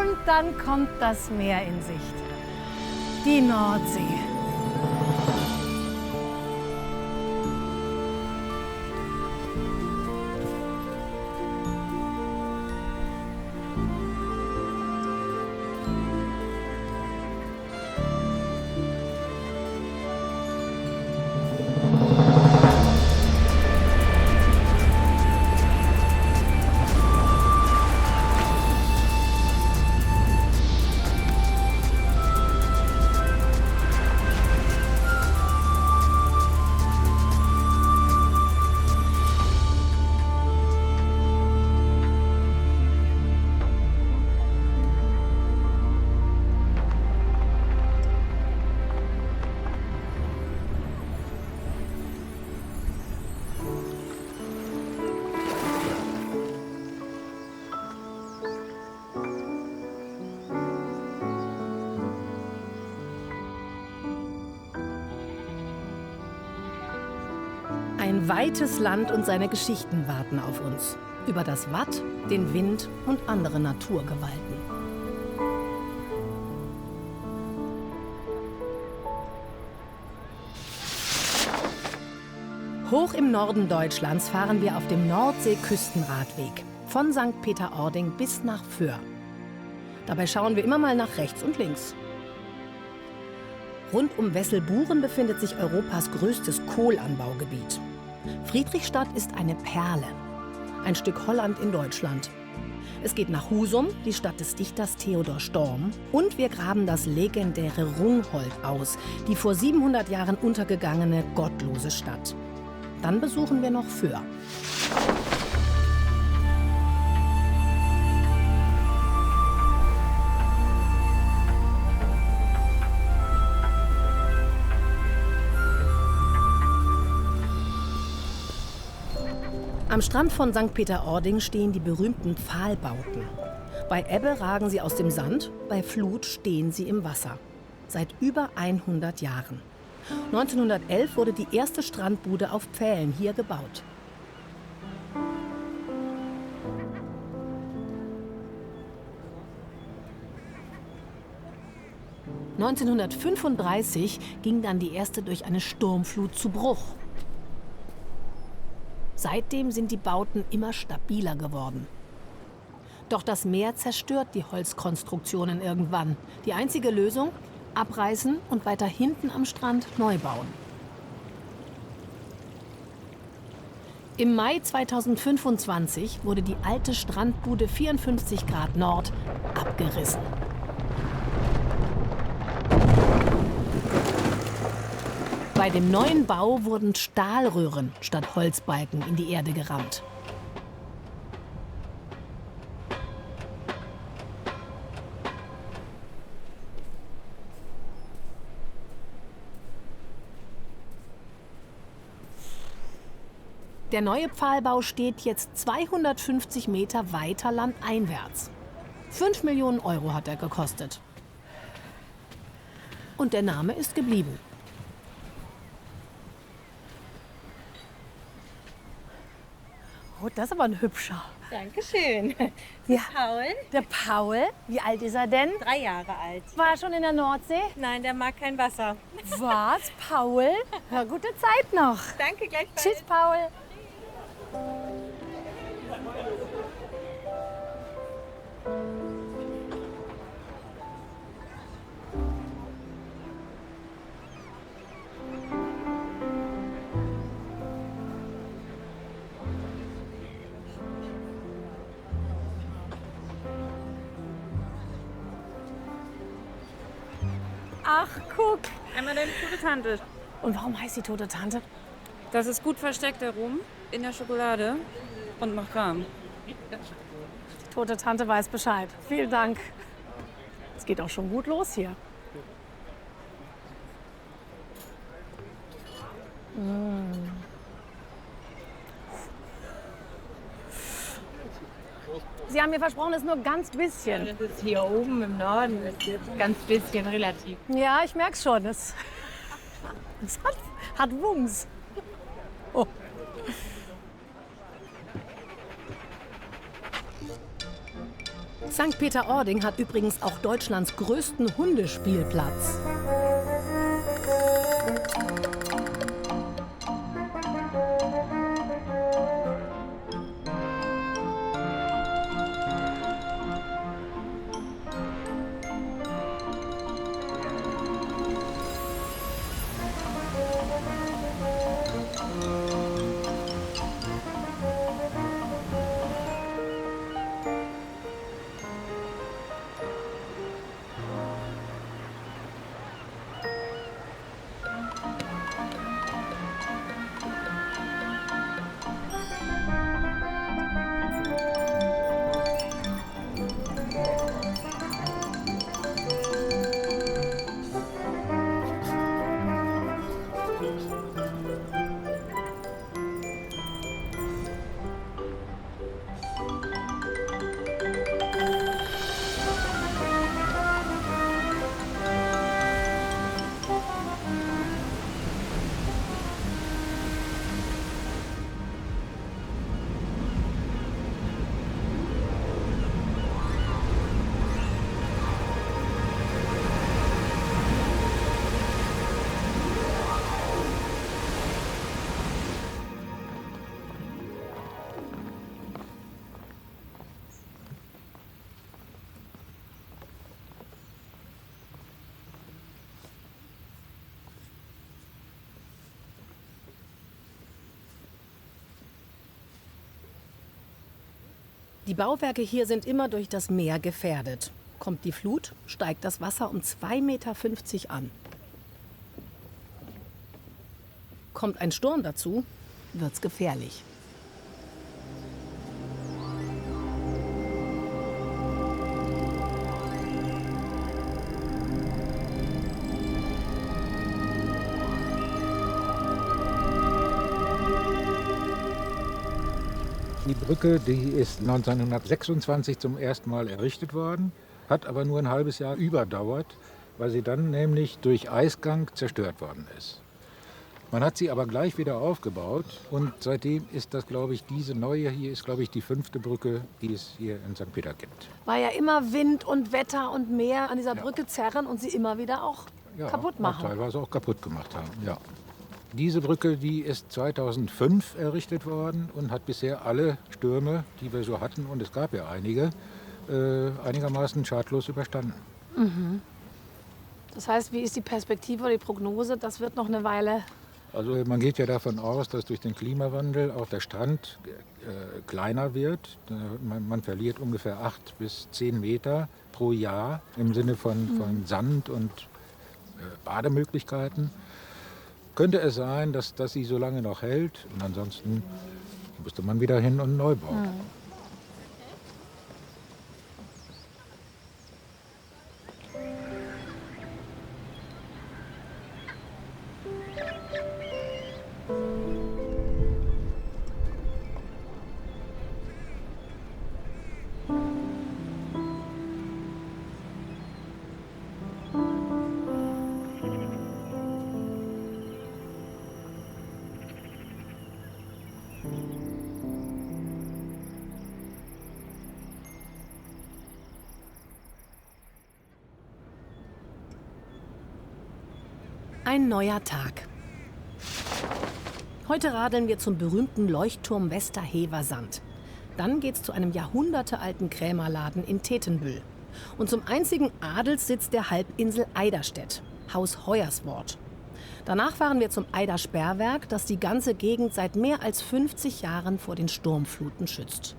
Und dann kommt das Meer in Sicht. Die Nordsee. Ein weites Land und seine Geschichten warten auf uns. Über das Watt, den Wind und andere Naturgewalten. Hoch im Norden Deutschlands fahren wir auf dem Nordsee-Küstenradweg. Von St. Peter-Ording bis nach Föhr. Dabei schauen wir immer mal nach rechts und links. Rund um Wesselburen befindet sich Europas größtes Kohlanbaugebiet. Friedrichstadt ist eine Perle, ein Stück Holland in Deutschland. Es geht nach Husum, die Stadt des Dichters Theodor Storm. Und wir graben das legendäre Rungholt aus, die vor 700 Jahren untergegangene gottlose Stadt. Dann besuchen wir noch Föhr. Am Strand von St. Peter-Ording stehen die berühmten Pfahlbauten. Bei Ebbe ragen sie aus dem Sand, bei Flut stehen sie im Wasser. Seit über 100 Jahren. 1911 wurde die erste Strandbude auf Pfählen hier gebaut. (1935) ging dann die erste durch eine Sturmflut zu Bruch. Seitdem sind die Bauten immer stabiler geworden. Doch das Meer zerstört die Holzkonstruktionen irgendwann. Die einzige Lösung? Abreißen und weiter hinten am Strand neu bauen. Im Mai 2025 wurde die alte Strandbude 54 Grad Nord abgerissen. Bei dem neuen Bau wurden Stahlröhren statt Holzbalken in die Erde gerammt. Der neue Pfahlbau steht jetzt 250 Meter weiter landeinwärts. 5 Millionen Euro hat er gekostet. Und der Name ist geblieben. Oh, das ist aber ein hübscher. Dankeschön. Ja. Paul, Der Paul, wie alt ist er denn? 3 Jahre alt. War er schon in der Nordsee? Nein, der mag kein Wasser. Was, Paul? Ja, gute Zeit noch. Danke, gleichfalls. Tschüss, Paul. Ach, guck. Einmal deine tote Tante. Und warum heißt die tote Tante? Das ist gut versteckter Rum in der Schokolade und macht warm. Die tote Tante weiß Bescheid. Vielen Dank. Es geht auch schon gut los hier. Sie haben mir versprochen, es ist nur ganz bisschen. Das ist hier oben im Norden, das ist jetzt ganz bisschen relativ. Ja, ich merke schon. Es hat Wumms. Oh. St. Peter-Ording hat übrigens auch Deutschlands größten Hundespielplatz. Die Bauwerke hier sind immer durch das Meer gefährdet. Kommt die Flut, steigt das Wasser um 2,50 Meter an. Kommt ein Sturm dazu, wird's gefährlich. Die Brücke, die ist 1926 zum ersten Mal errichtet worden, hat aber nur ein halbes Jahr überdauert, weil sie dann nämlich durch Eisgang zerstört worden ist. Man hat sie aber gleich wieder aufgebaut und seitdem ist das, glaube ich, diese neue hier ist, glaube ich, die 5. Brücke, die es hier in St. Peter gibt. Weil ja immer Wind und Wetter und Meer an dieser Brücke zerren und sie immer wieder auch kaputt machen. Teilweise auch kaputt gemacht haben, ja. Diese Brücke, die ist 2005 errichtet worden und hat bisher alle Stürme, die wir so hatten, und es gab ja einige, einigermaßen schadlos überstanden. Mhm. Das heißt, wie ist die Perspektive oder die Prognose? Das wird noch eine Weile. Also man geht ja davon aus, dass durch den Klimawandel auch der Strand kleiner wird. Man verliert ungefähr 8 bis 10 Meter pro Jahr im Sinne von Sand und Bademöglichkeiten. Könnte es sein, dass sie so lange noch hält und ansonsten müsste man wieder hin und neu bauen. Mhm. Ein neuer Tag. Heute radeln wir zum berühmten Leuchtturm Westerhever Sand. Dann geht's zu einem jahrhundertealten Krämerladen in Tetenbüll. Und zum einzigen Adelssitz der Halbinsel Eiderstedt, Haus Hoyerswort. Danach fahren wir zum Eidersperrwerk, das die ganze Gegend seit mehr als 50 Jahren vor den Sturmfluten schützt.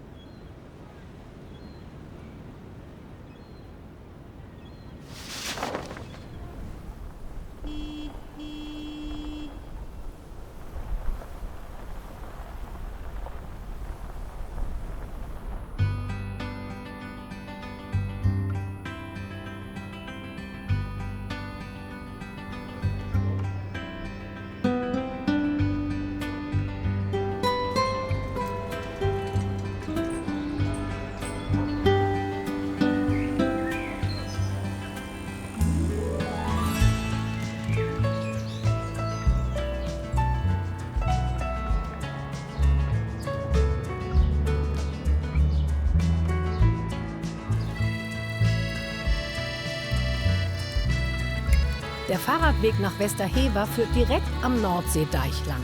Der Fahrradweg nach Westerhever führt direkt am Nordseedeich lang.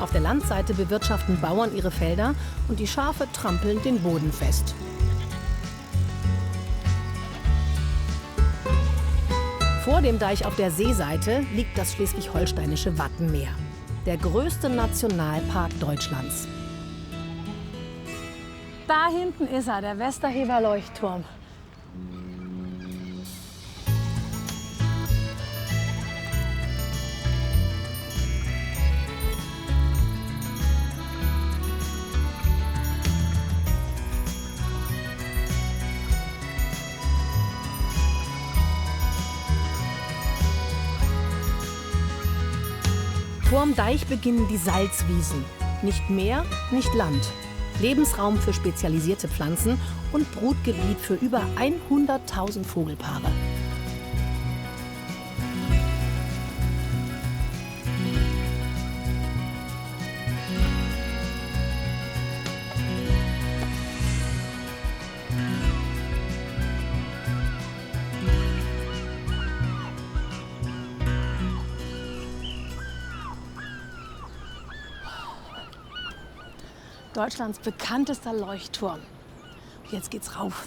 Auf der Landseite bewirtschaften Bauern ihre Felder und die Schafe trampeln den Boden fest. Vor dem Deich auf der Seeseite liegt das schleswig-holsteinische Wattenmeer, der größte Nationalpark Deutschlands. Da hinten ist er, der Westerhever Leuchtturm. Vorm Deich beginnen die Salzwiesen. Nicht Meer, nicht Land. Lebensraum für spezialisierte Pflanzen und Brutgebiet für über 100.000 Vogelpaare. Deutschlands bekanntester Leuchtturm. Jetzt geht's rauf.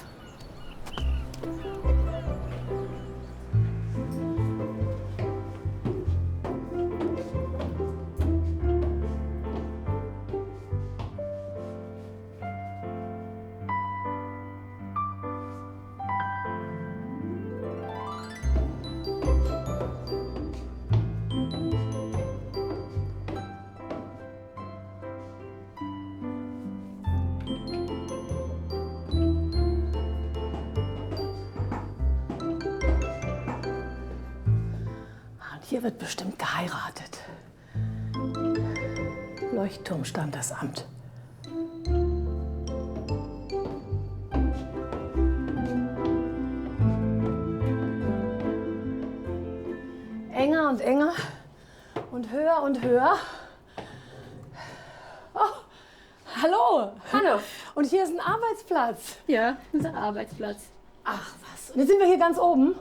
Hier wird bestimmt geheiratet. Leuchtturmstandesamt. Enger und enger und höher und höher. Oh, hallo. Hallo. Und hier ist ein Arbeitsplatz. Ja, unser Arbeitsplatz. Ach was. Und jetzt sind wir hier ganz oben.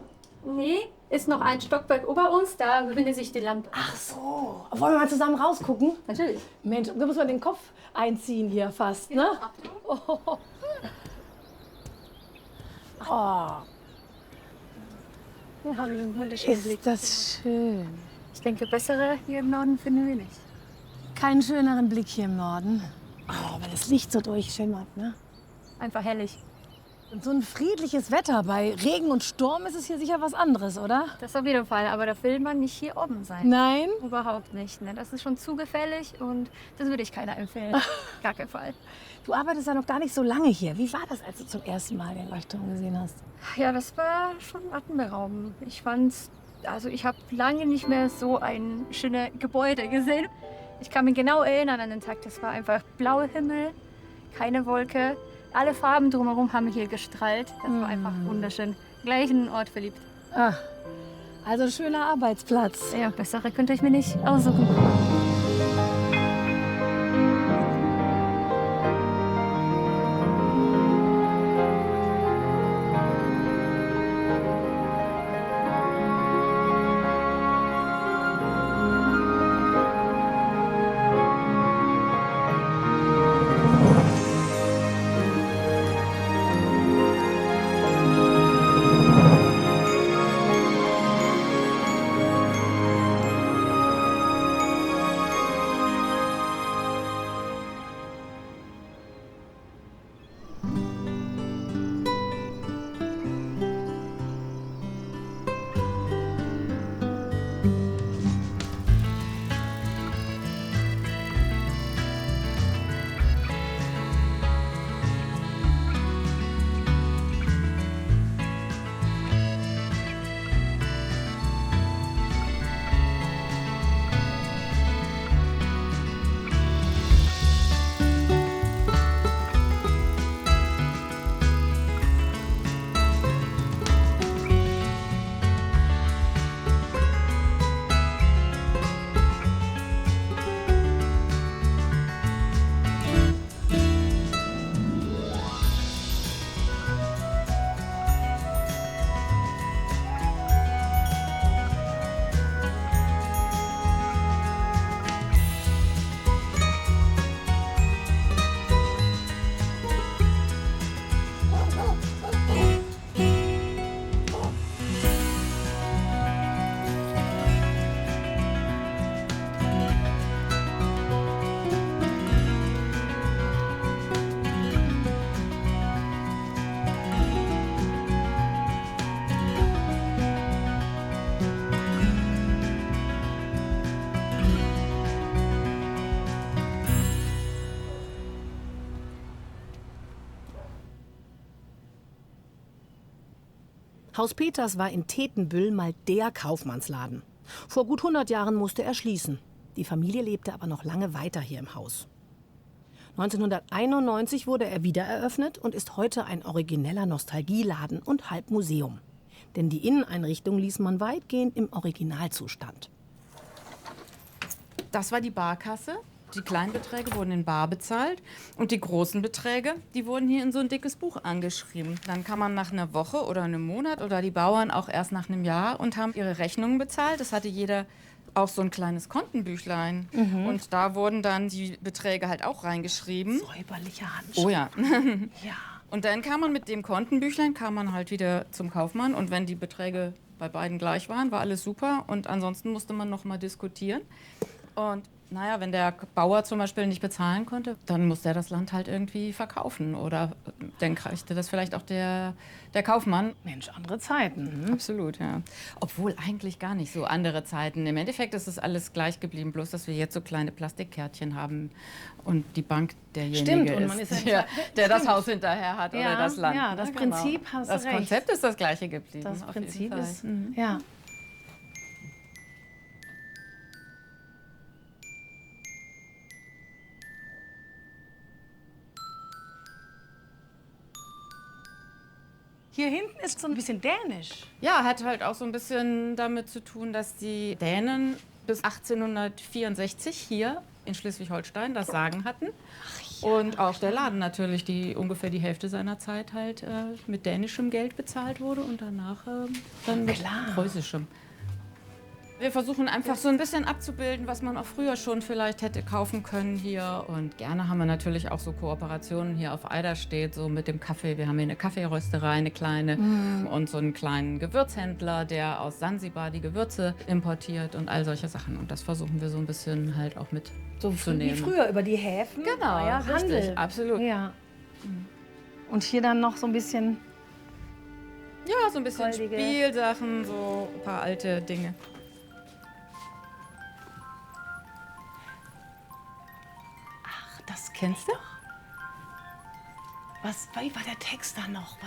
Nee, ist noch ein Stockwerk über uns, da befindet sich die Lampe. Ach so. Wollen wir mal zusammen rausgucken? Natürlich. Mensch, da muss man den Kopf einziehen hier fast, ne? Oh. Oh. Hier haben wir einen wunderschönen Blick. Ist das schön. Ich denke, bessere hier im Norden finden wir nicht. Keinen schöneren Blick hier im Norden. Oh, weil das Licht so durchschimmert, ne? Einfach herrlich. Und so ein friedliches Wetter. Bei Regen und Sturm ist es hier sicher was anderes, oder? Das auf jeden Fall, aber da will man nicht hier oben sein. Nein? Überhaupt nicht. Ne? Das ist schon zu gefährlich und das würde ich keiner empfehlen. Gar keinen Fall. Du arbeitest ja noch gar nicht so lange hier. Wie war das, als du zum ersten Mal den Leuchtturm gesehen hast? Ja, das war schon atemberaubend. Ich habe lange nicht mehr so ein schönes Gebäude gesehen. Ich kann mich genau erinnern an den Tag. Das war einfach blauer Himmel, keine Wolke. Alle Farben drumherum haben hier gestrahlt. Das war einfach wunderschön. Gleich in den Ort verliebt. Ah, also ein schöner Arbeitsplatz. Ja, bessere könnte ich mir nicht aussuchen. Haus Peters war in Tetenbüll mal der Kaufmannsladen. Vor gut 100 Jahren musste er schließen. Die Familie lebte aber noch lange weiter hier im Haus. 1991 wurde er wieder eröffnet und ist heute ein origineller Nostalgieladen und halb Museum. Denn die Inneneinrichtung ließ man weitgehend im Originalzustand. Das war die Barkasse. Die kleinen Beträge wurden in bar bezahlt und die großen Beträge, die wurden hier in so ein dickes Buch angeschrieben. Dann kam man nach einer Woche oder einem Monat oder die Bauern auch erst nach einem Jahr und haben ihre Rechnungen bezahlt. Das hatte jeder auch so ein kleines Kontenbüchlein. Und da wurden dann die Beträge halt auch reingeschrieben. Säuberliche Handschrift. Oh ja. Ja. Und dann kam man mit dem Kontenbüchlein, kam man halt wieder zum Kaufmann. Und wenn die Beträge bei beiden gleich waren, war alles super. Und ansonsten musste man noch mal diskutieren. Und naja, wenn der Bauer zum Beispiel nicht bezahlen konnte, dann musste er das Land halt irgendwie verkaufen. Oder dann kriegte das vielleicht auch der Kaufmann. Mensch, andere Zeiten. Absolut, ja. Obwohl eigentlich gar nicht so andere Zeiten. Im Endeffekt ist es alles gleich geblieben, bloß dass wir jetzt so kleine Plastikkärtchen haben und die Bank derjenige Stimmt, und man ist ja der das Haus hinterher hat oder das Land. Ja, das Prinzip hast du Das recht. Konzept ist das gleiche geblieben. Das auf jeden Prinzip Fall. ist, ja. Hier hinten ist so ein bisschen dänisch. Ja, hat halt auch so ein bisschen damit zu tun, dass die Dänen bis 1864 hier in Schleswig-Holstein das Sagen hatten. Und auch der Laden natürlich, die ungefähr die Hälfte seiner Zeit halt mit dänischem Geld bezahlt wurde und danach dann mit preußischem. Wir versuchen einfach so ein bisschen abzubilden, was man auch früher schon vielleicht hätte kaufen können hier. Und gerne haben wir natürlich auch so Kooperationen hier auf Eiderstedt, so mit dem Kaffee. Wir haben hier eine Kaffeerösterei, eine kleine, und so einen kleinen Gewürzhändler, der aus Sansibar die Gewürze importiert und all solche Sachen. Und das versuchen wir so ein bisschen halt auch mit So zu wie nehmen. früher über die Häfen. Genau, war ja richtig, Handel. absolut. Ja. Und hier dann noch so ein bisschen. Ja, so ein bisschen Goldige. Spielsachen, so ein paar alte Dinge. Das kennst du? Wie war der Text da noch?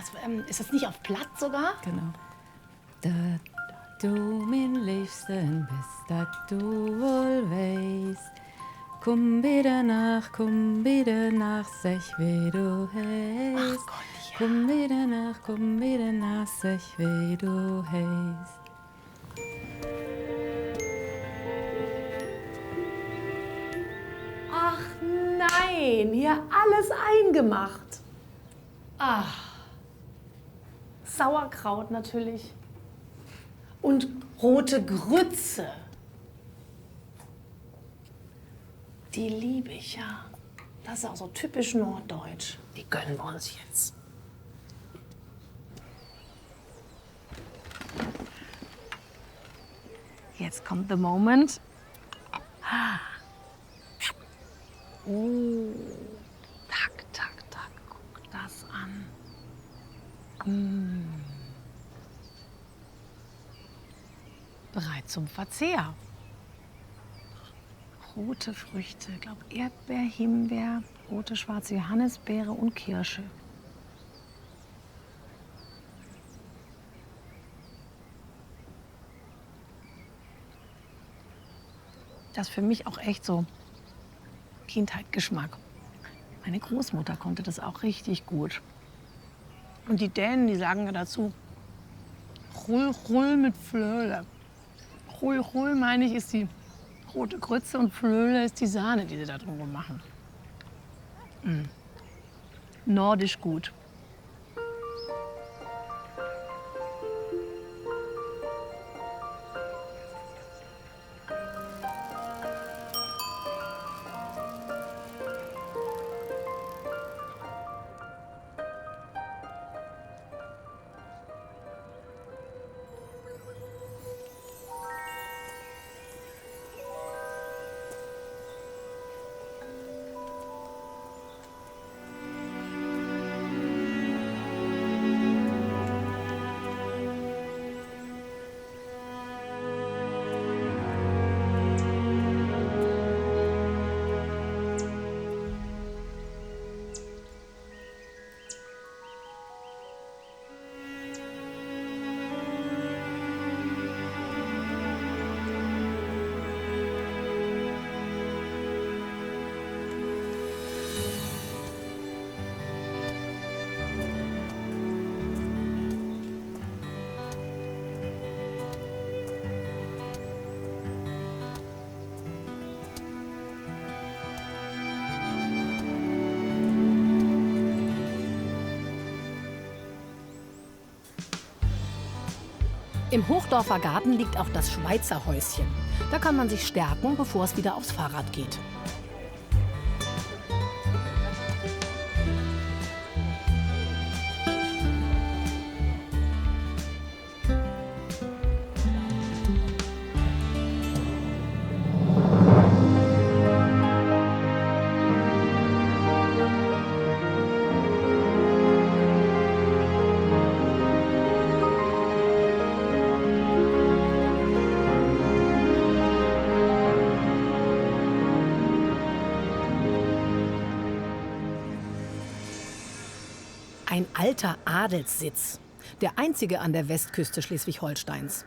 Ist das nicht auf Platt sogar? Genau. Da du min Liebsten bist, dat du wohl weißt. Komm wieder nach, sech wie du heißt. Gott, ja. Komm wieder nach, sech wie du heißt. Ach nein, hier alles eingemacht. Ach. Sauerkraut natürlich. Und rote Grütze. Die liebe ich ja. Das ist auch so typisch norddeutsch. Die gönnen wir uns jetzt. Jetzt kommt the moment. Oh, tak, tak, tak, guck das an. Bereit zum Verzehr. Rote Früchte, ich glaube Erdbeer, Himbeer, rote, schwarze Johannisbeere und Kirsche. Das ist für mich auch echt so Kindheitgeschmack. Meine Großmutter konnte das auch richtig gut. Und die Dänen, die sagen ja dazu, Rull, Rull mit Flöle. Rull, Rull, meine ich, ist die rote Grütze und Flöle ist die Sahne, die sie da drüber machen. Nordisch gut. Im Hochdorfer Garten liegt auch das Schweizer Häuschen. Da kann man sich stärken, bevor es wieder aufs Fahrrad geht. Ein alter Adelssitz, der einzige an der Westküste Schleswig-Holsteins.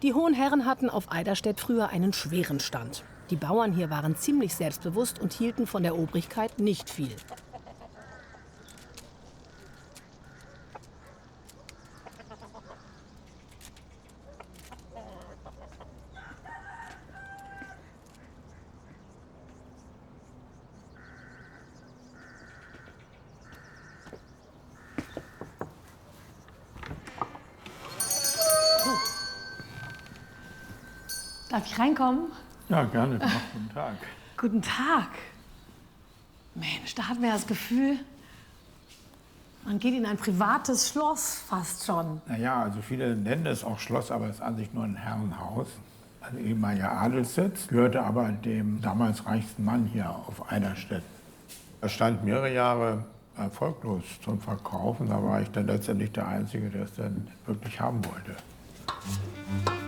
Die hohen Herren hatten auf Eiderstedt früher einen schweren Stand. Die Bauern hier waren ziemlich selbstbewusst und hielten von der Obrigkeit nicht viel. Darf ich reinkommen? Ja, gerne. Guten Tag. Guten Tag. Mensch, da hat man ja das Gefühl, man geht in ein privates Schloss fast schon. Naja, also viele nennen es auch Schloss, aber es ist an sich nur ein Herrenhaus. Also ehemaliger Adelssitz, gehörte aber dem damals reichsten Mann hier auf Eiderstedt. Er stand mehrere Jahre erfolglos zum Verkauf und da war ich dann letztendlich der Einzige, der es dann wirklich haben wollte.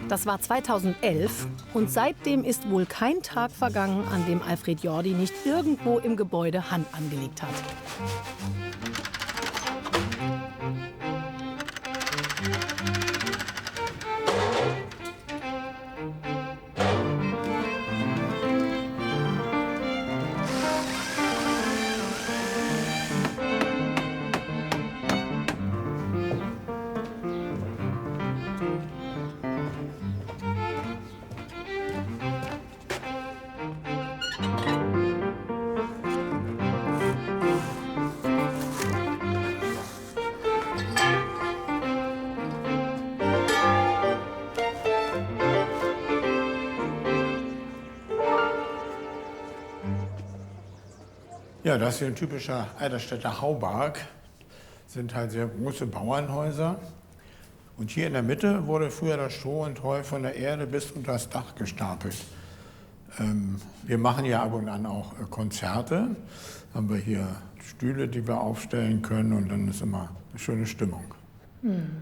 Das war 2011 und seitdem ist wohl kein Tag vergangen, an dem Alfred Jordi nicht irgendwo im Gebäude Hand angelegt hat. Ja, das ist hier ein typischer Eiderstedter Haubarg. Sind halt sehr große Bauernhäuser. Und hier in der Mitte wurde früher das Stroh und Heu von der Erde bis unter das Dach gestapelt. Wir machen ja ab und an auch Konzerte. Haben wir hier Stühle, die wir aufstellen können und dann ist immer eine schöne Stimmung.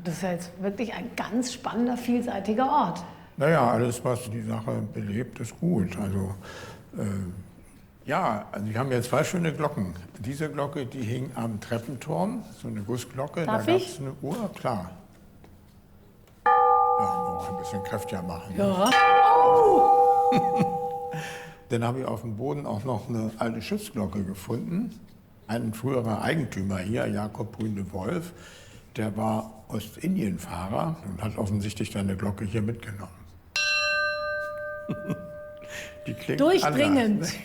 Das ist ja jetzt wirklich ein ganz spannender, vielseitiger Ort. Naja, alles, was die Sache belebt, ist gut. Also, ja, also wir haben jetzt zwei schöne Glocken. Diese Glocke, die hing am Treppenturm, so eine Gussglocke. Darf da gab ich? es eine Uhr, klar. Ja, noch ein bisschen kräftiger machen. Ja. Dann habe ich auf dem Boden auch noch eine alte Schiffsglocke gefunden. Ein früherer Eigentümer hier, Jakob Brüne-Wolf, der war Ostindien-Fahrer und hat offensichtlich seine Glocke hier mitgenommen. Die klingt Durchdringend. anders, ne?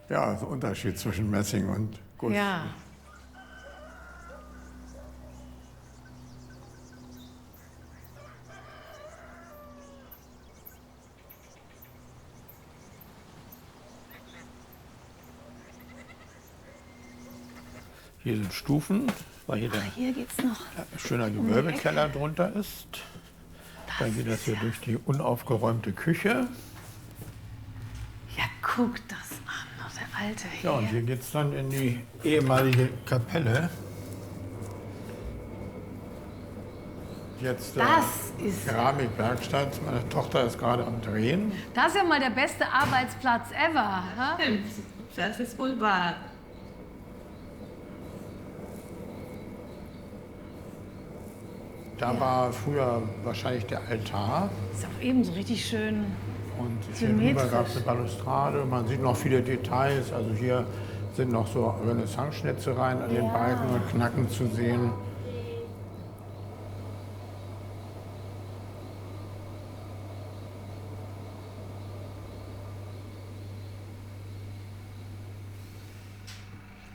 Ja, so ein Unterschied zwischen Messing und Guss. Ja. Hier sind Stufen, weil hier der Hier geht's noch. schöner Gewölbekeller drunter ist. Dann geht das hier durch die unaufgeräumte Küche. Ja, guck das an, noch der alte hier. Ja, und hier geht es dann in die ehemalige Kapelle. Jetzt Das ist- Keramikwerkstatt. Meine Tochter ist gerade am Drehen. Das ist ja mal der beste Arbeitsplatz ever. Ha? Das ist wohl wahr. Da war früher wahrscheinlich der Altar. Ist auch ebenso richtig schön. Und hier drüber Symmetrisch. gab es eine Balustrade. Man sieht noch viele Details. Also hier sind noch so Renaissance-Schnitzereien an den Balken und Knacken zu sehen.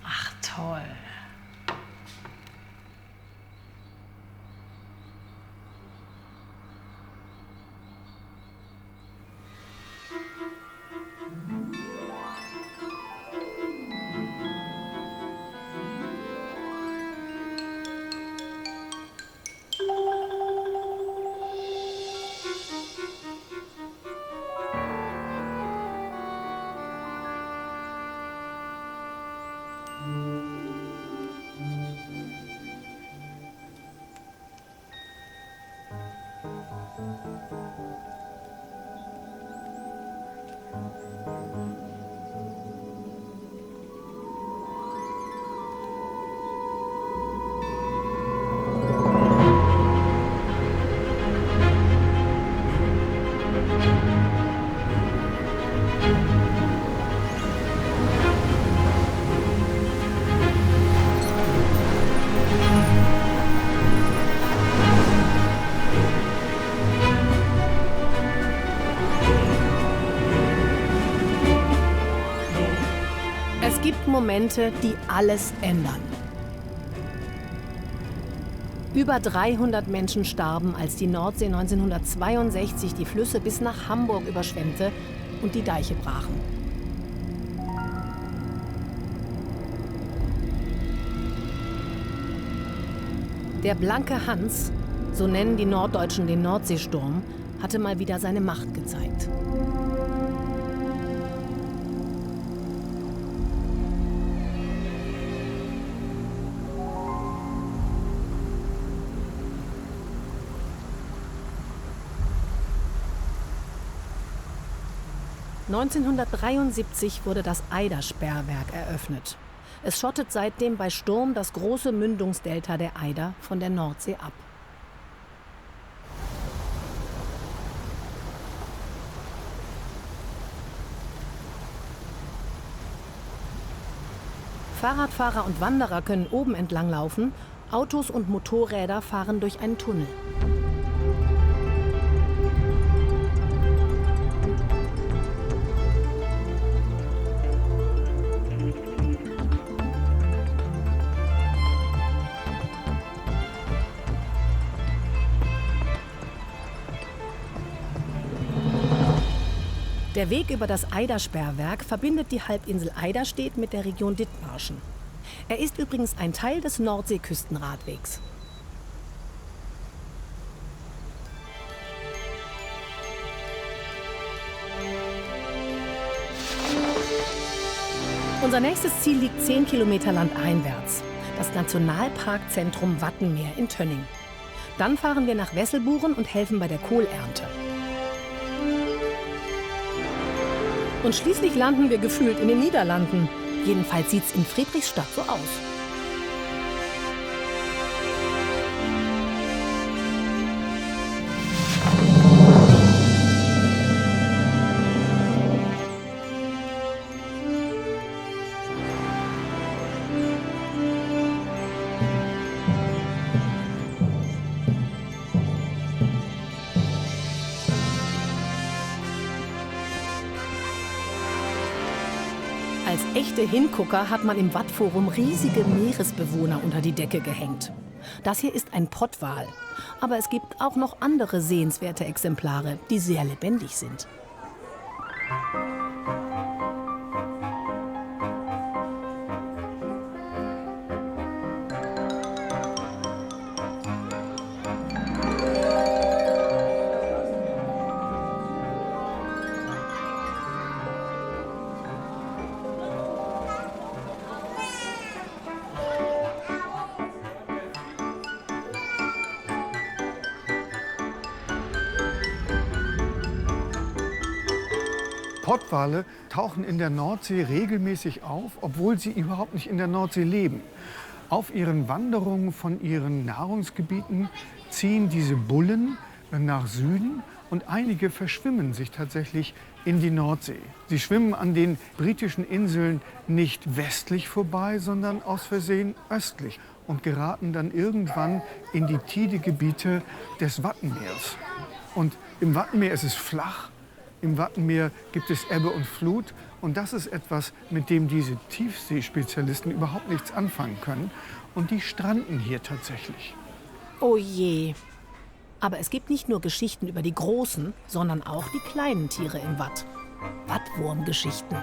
Ach, toll. Es gibt Momente, die alles ändern. Über 300 Menschen starben, als die Nordsee 1962 die Flüsse bis nach Hamburg überschwemmte und die Deiche brachen. Der blanke Hans, so nennen die Norddeutschen den Nordseesturm, hatte mal wieder seine Macht gezeigt. (1973) wurde das Eider-Sperrwerk eröffnet. Es schottet seitdem bei Sturm das große Mündungsdelta der Eider von der Nordsee ab. Fahrradfahrer und Wanderer können oben entlang laufen, Autos und Motorräder fahren durch einen Tunnel. Der Weg über das Eidersperrwerk verbindet die Halbinsel Eiderstedt mit der Region Dithmarschen. Er ist übrigens ein Teil des Nordseeküstenradwegs. Unser nächstes Ziel liegt 10 Kilometer landeinwärts, das Nationalparkzentrum Wattenmeer in Tönning. Dann fahren wir nach Wesselburen und helfen bei der Kohlernte. Und schließlich landen wir gefühlt in den Niederlanden. Jedenfalls sieht's in Friedrichstadt so aus. Als echte Hingucker hat man im Wattforum riesige Meeresbewohner unter die Decke gehängt. Das hier ist ein Pottwal. Aber es gibt auch noch andere sehenswerte Exemplare, die sehr lebendig sind. Pottwale tauchen in der Nordsee regelmäßig auf, obwohl sie überhaupt nicht in der Nordsee leben. Auf ihren Wanderungen von ihren Nahrungsgebieten ziehen diese Bullen nach Süden und einige verschwimmen sich tatsächlich in die Nordsee. Sie schwimmen an den britischen Inseln nicht westlich vorbei, sondern aus Versehen östlich und geraten dann irgendwann in die Tidegebiete des Wattenmeers. Und im Wattenmeer ist es flach. Im Wattenmeer gibt es Ebbe und Flut und das ist etwas, mit dem diese Tiefseespezialisten überhaupt nichts anfangen können. Und die stranden hier tatsächlich. Oh je. Aber es gibt nicht nur Geschichten über die großen, sondern auch die kleinen Tiere im Watt. Wattwurmgeschichten.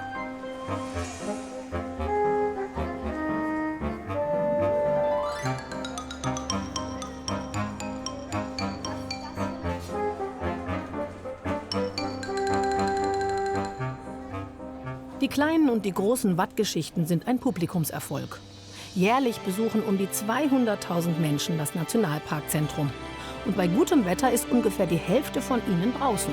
Die kleinen und die großen Wattgeschichten sind ein Publikumserfolg. Jährlich besuchen um die 200.000 Menschen das Nationalparkzentrum. Und bei gutem Wetter ist ungefähr die Hälfte von ihnen draußen.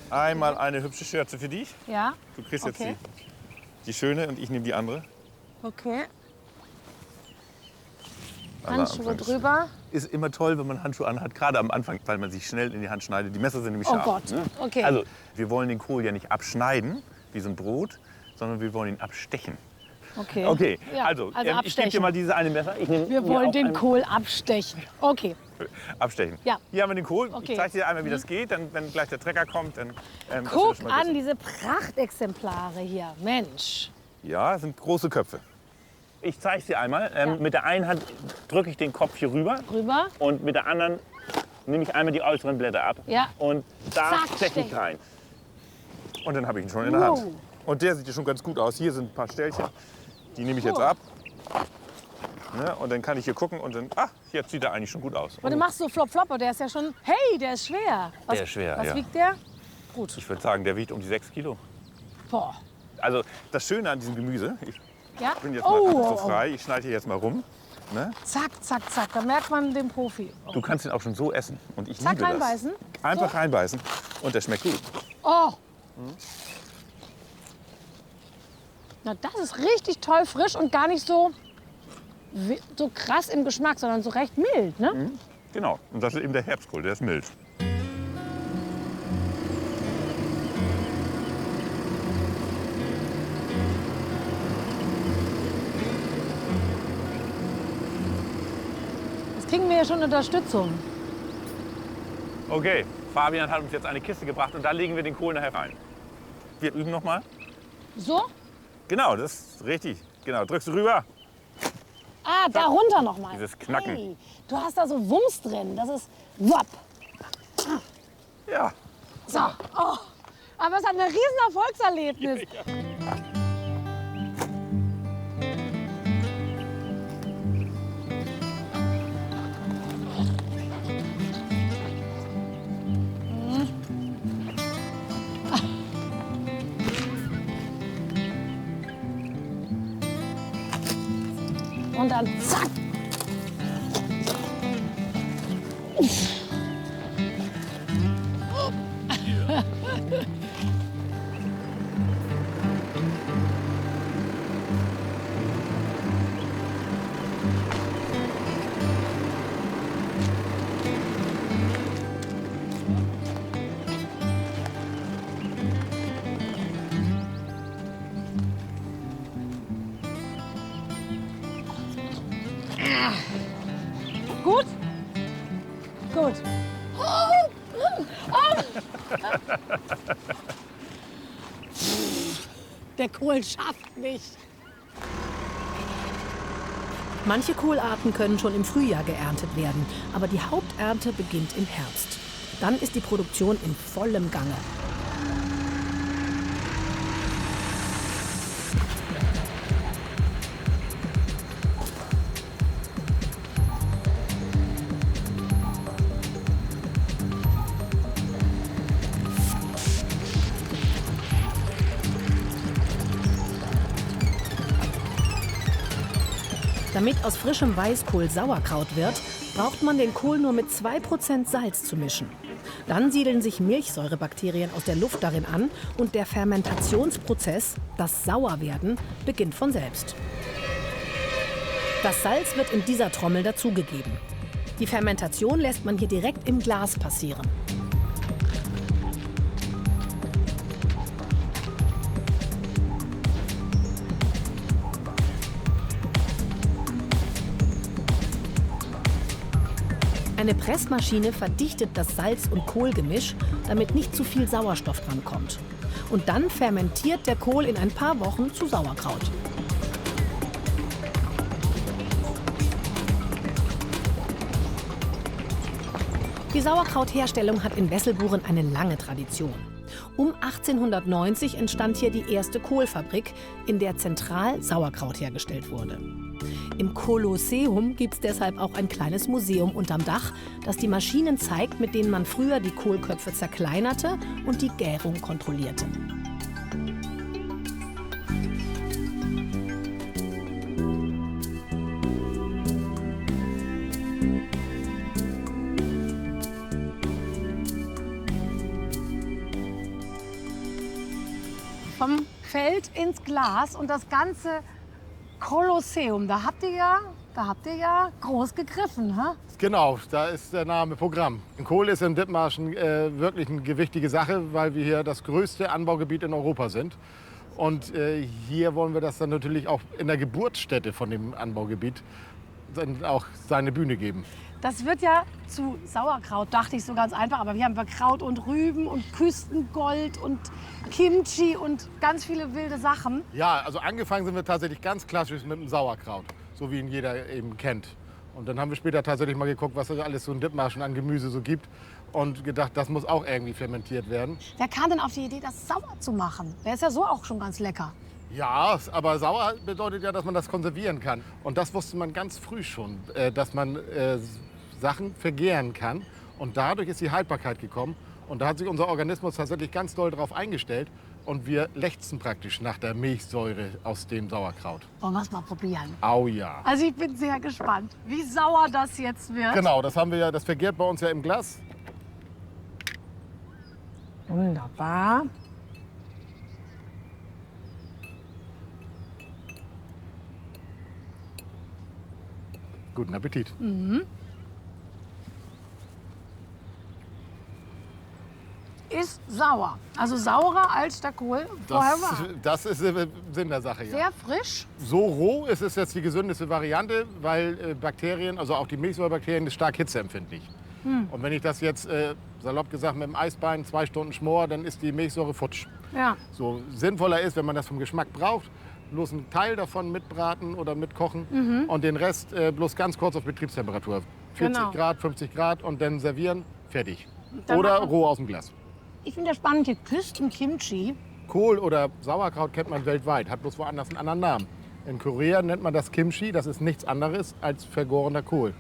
Einmal eine hübsche Schürze für dich. Ja. Du kriegst jetzt Okay. die schöne und ich nehme die andere. Okay. Handschuhe drüber. Ist immer toll, wenn man Handschuhe anhat, gerade am Anfang, weil man sich schnell in die Hand schneidet. Die Messer sind nämlich Oh scharf. Gott, Ne? okay. Also, wir wollen den Kohl ja nicht abschneiden, wie so ein Brot, sondern wir wollen ihn abstechen. Okay. Okay, Ja, also, ich gebe abstechen. dir mal diese eine Messer. Ich nehme Wir mir wollen auch den ein- Kohl abstechen. Okay. Abstechen. Ja. Hier haben wir den Kohl. Okay. Ich zeige dir einmal, wie das geht. Dann, wenn gleich der Trecker kommt, dann dass wir Guck das schon mal an, wissen. diese Prachtexemplare hier. Mensch. Ja, das sind große Köpfe. Ich zeige es dir einmal. Mit der einen Hand drücke ich den Kopf hier rüber. Rüber. Und mit der anderen nehme ich einmal die äußeren Blätter ab. Ja. Und da Zack, steche ich stech. rein. Und dann habe ich ihn schon in der Wow. Hand. Und der sieht ja schon ganz gut aus. Hier sind ein paar Ställchen. Die nehme ich jetzt Oh. ab. Ne? Und dann kann ich hier gucken und dann, jetzt sieht er eigentlich schon gut aus. Und du machst so flop flop, aber der ist ja schon, hey, der ist schwer. Was, Der ist schwer, Was ja. wiegt der? Gut. Ich würde sagen, der wiegt um die 6 Kilo. Boah. Also das Schöne an diesem Gemüse, ich Ja? bin jetzt mal so frei, ich schneide hier jetzt mal rum. Ne? Zack, zack, zack. Da merkt man den Profi. Oh. Du kannst ihn auch schon so essen. Und ich Zack, liebe das. reinbeißen? Einfach So? reinbeißen und der schmeckt gut. Oh. Na, das ist richtig toll frisch und gar nicht so krass im Geschmack, sondern so recht mild, ne? Genau, und das ist eben der Herbstkohl, der ist mild. Jetzt kriegen wir ja schon Unterstützung. Okay, Fabian hat uns jetzt eine Kiste gebracht und da legen wir den Kohl nachher rein. Wir üben noch mal. So? Genau, das ist richtig. Genau, drückst du rüber. Ah, da runter noch mal. Dieses Knacken. Hey, du hast da so Wumms drin. Das ist wapp. Ja. So. Oh. Aber es hat ein riesen Erfolgserlebnis. Und dann zack. Gut? Gut. Der Kohl schafft mich. Manche Kohlarten können schon im Frühjahr geerntet werden, aber die Haupternte beginnt im Herbst. Dann ist die Produktion in vollem Gange. Damit aus frischem Weißkohl Sauerkraut wird, braucht man den Kohl nur mit 2% Salz zu mischen. Dann siedeln sich Milchsäurebakterien aus der Luft darin an und der Fermentationsprozess, das Sauerwerden, beginnt von selbst. Das Salz wird in dieser Trommel dazugegeben. Die Fermentation lässt man hier direkt im Glas passieren. Eine Pressmaschine verdichtet das Salz- und Kohlgemisch, damit nicht zu viel Sauerstoff drankommt. Und dann fermentiert der Kohl in ein paar Wochen zu Sauerkraut. Die Sauerkrautherstellung hat in Wesselburen eine lange Tradition. Um 1890 entstand hier die erste Kohlfabrik, in der zentral Sauerkraut hergestellt wurde. Im Kolosseum gibt es deshalb auch ein kleines Museum unterm Dach, das die Maschinen zeigt, mit denen man früher die Kohlköpfe zerkleinerte und die Gärung kontrollierte. Vom Feld ins Glas und das ganze Kolosseum, da habt ihr ja groß gegriffen, ha? Genau, da ist der Name Programm. Kohl ist in Dithmarschen wirklich eine gewichtige Sache, weil wir hier das größte Anbaugebiet in Europa sind. Und hier wollen wir das dann natürlich auch in der Geburtsstätte von dem Anbaugebiet dann auch seine Bühne geben. Das wird ja zu Sauerkraut, dachte ich so ganz einfach. Aber wir haben Kraut und Rüben und Küstengold und Kimchi und ganz viele wilde Sachen. Ja, also angefangen sind wir tatsächlich ganz klassisch mit dem Sauerkraut, so wie ihn jeder eben kennt. Und dann haben wir später tatsächlich mal geguckt, was es alles so in Dithmarschen an Gemüse so gibt. Und gedacht, das muss auch irgendwie fermentiert werden. Wer kam denn auf die Idee, das sauer zu machen? Der ist ja so auch schon ganz lecker. Ja, aber sauer bedeutet ja, dass man das konservieren kann. Und das wusste man ganz früh schon, dass man Sachen vergären kann. Und dadurch ist die Haltbarkeit gekommen. Und da hat sich unser Organismus tatsächlich ganz doll darauf eingestellt. Und wir lechzen praktisch nach der Milchsäure aus dem Sauerkraut. Wollen wir es mal probieren? Au ja. Also ich bin sehr gespannt, wie sauer das jetzt wird. Genau, das haben wir ja, das vergärt bei uns ja im Glas. Wunderbar. Guten Appetit. Mhm. Ist sauer. Also saurer als der Kohl vorher war. Das ist Sinn der Sache, ja. Sehr frisch. So roh ist es jetzt die gesündeste Variante, weil Bakterien, also auch die Milchsäurebakterien, ist stark hitzeempfindlich. Und wenn ich das jetzt, salopp gesagt, mit dem Eisbein 2 Stunden schmor, dann ist die Milchsäure futsch. Ja. So sinnvoller ist, wenn man das vom Geschmack braucht, bloß einen Teil davon mitbraten oder mitkochen und den Rest bloß ganz kurz auf Betriebstemperatur. 40 Grad, 50 Grad und dann servieren, fertig. Dann Oder roh aus dem Glas. Ich finde das spannend, hier Küstenkimchi. Kohl oder Sauerkraut kennt man weltweit, hat bloß woanders einen anderen Namen. In Korea nennt man das Kimchi, das ist nichts anderes als vergorener Kohl.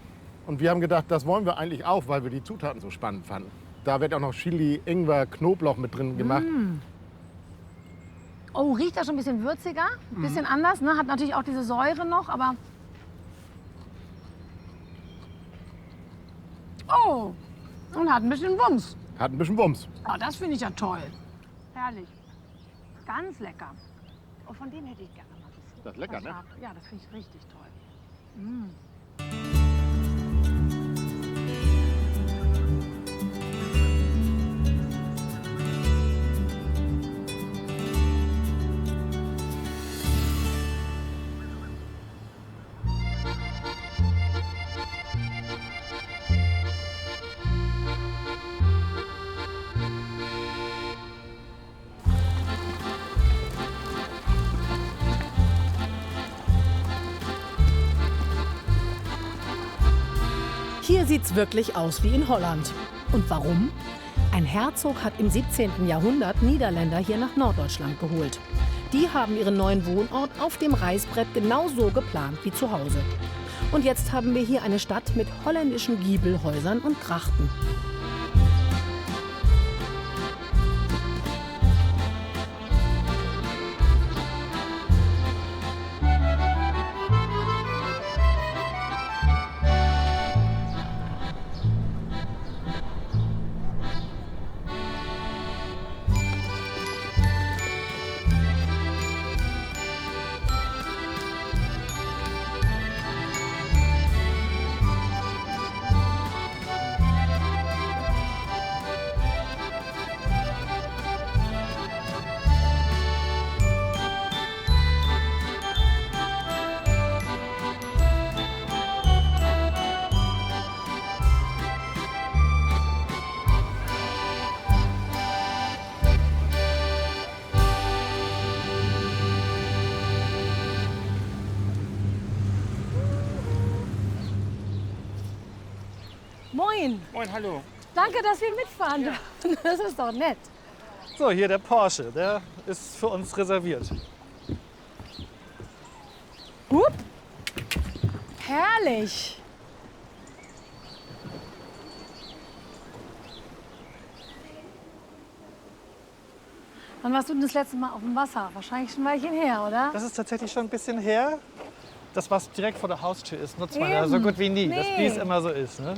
Und wir haben gedacht, das wollen wir eigentlich auch, weil wir die Zutaten so spannend fanden. Da wird auch noch Chili, Ingwer, Knoblauch mit drin gemacht. Oh, riecht das schon ein bisschen würziger, ein bisschen anders, ne? Hat natürlich auch diese Säure noch, aber... Oh, und hat ein bisschen Wumms. Hat ein bisschen Wumms. Oh, das finde ich ja toll. Herrlich. Ganz lecker. Oh, von dem hätte ich gerne mal ein bisschen. Das ist lecker, ne? Ja, das finde ich richtig toll. Hier sieht's wirklich aus wie in Holland. Und warum? Ein Herzog hat im 17. Jahrhundert Niederländer hier nach Norddeutschland geholt. Die haben ihren neuen Wohnort auf dem Reißbrett genau so geplant wie zu Hause. Und jetzt haben wir hier eine Stadt mit holländischen Giebelhäusern und Grachten. Moin. Moin, hallo. Danke, dass wir mitfahren dürfen. Das ist doch nett. So, hier der Porsche, der ist für uns reserviert. Hup. Herrlich. Wann warst du denn das letzte Mal auf dem Wasser? Wahrscheinlich schon ein Weilchen her, oder? Das ist tatsächlich schon ein bisschen her. Das, was direkt vor der Haustür ist, nutzt man Eben. ja so gut wie nie. Nee. Das, wie es immer so ist. Ne?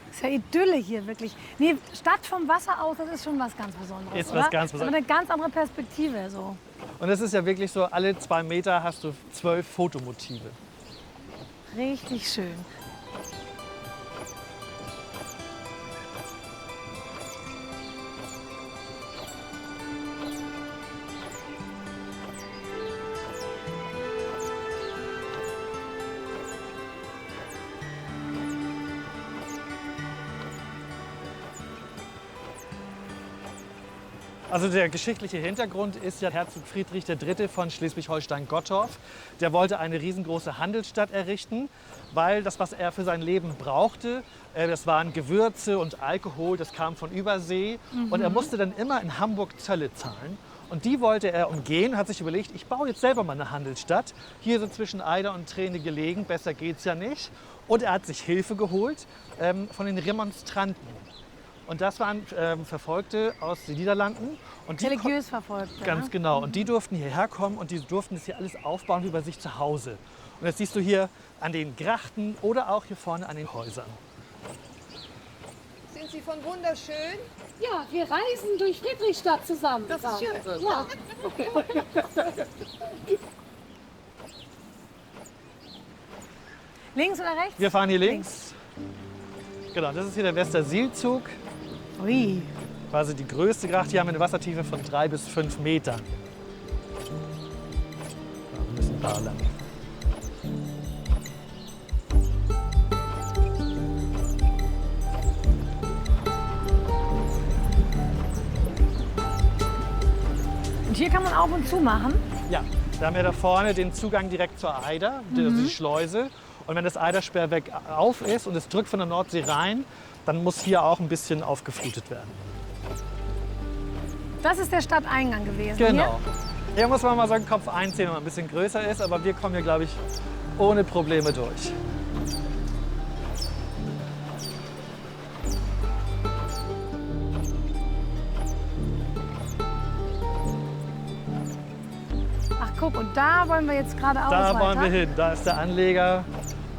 Das ist ja Idylle hier, wirklich. Nee, Stadt vom Wasser aus, das ist schon was ganz Besonderes, Ist oder? was ganz Das ist aber eine ganz andere Perspektive, so. Und es ist ja wirklich so, alle 2 Meter hast du 12 Fotomotive. Richtig schön. Also der geschichtliche Hintergrund ist ja Herzog Friedrich III. Von Schleswig-Holstein-Gottorf. Der wollte eine riesengroße Handelsstadt errichten, weil das, was er für sein Leben brauchte, das waren Gewürze und Alkohol, das kam von Übersee. Und er musste dann immer in Hamburg Zölle zahlen. Und die wollte er umgehen, hat sich überlegt, ich baue jetzt selber mal eine Handelsstadt. Hier sind zwischen Eider und Träne gelegen, besser geht's ja nicht. Und er hat sich Hilfe geholt von den Remonstranten. Und das waren Verfolgte aus den Niederlanden. Und Religiös Verfolgte. Ganz genau. Und die durften hierher kommen und die durften das hier alles aufbauen wie bei sich zu Hause. Und das siehst du hier an den Grachten oder auch hier vorne an den Häusern. Sind Sie von wunderschön? Ja, wir reisen durch Friedrichstadt zusammen. Das ist schön. Ja. Links oder rechts? Wir fahren hier links. Genau, das ist hier der Westersielzug. Ui. Quasi die größte Gracht. Hier haben wir eine Wassertiefe von 3 bis 5 Metern. Ja, wir müssen da lang. Und hier kann man auf und zu machen? Ja, da haben wir da vorne den Zugang direkt zur Eider, also die Schleuse. Und wenn das Eidersperrwerk auf ist und es drückt von der Nordsee rein, dann muss hier auch ein bisschen aufgeflutet werden. Das ist der Stadteingang gewesen. Genau. Hier muss man mal so einen Kopf einziehen, wenn man ein bisschen größer ist. Aber wir kommen hier, glaube ich, ohne Probleme durch. Ach guck, und da wollen wir jetzt geradeaus Da weiter. wollen wir hin. Da ist der Anleger,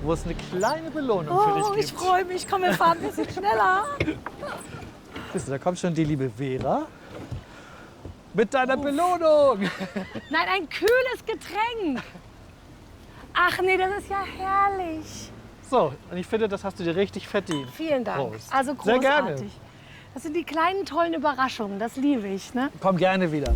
wo es eine kleine Belohnung für dich Oh, gibt. ich freue mich. Komm, wir fahren ein bisschen schneller. Siehst du, da kommt schon die liebe Vera. Mit deiner Belohnung. Nein, ein kühles Getränk. Ach nee, das ist ja herrlich. So, und ich finde, das hast du dir richtig verdient. Vielen Dank. Prost. Also Sehr großartig. gerne. Das sind die kleinen tollen Überraschungen. Das liebe ich. Ne? Komm gerne wieder.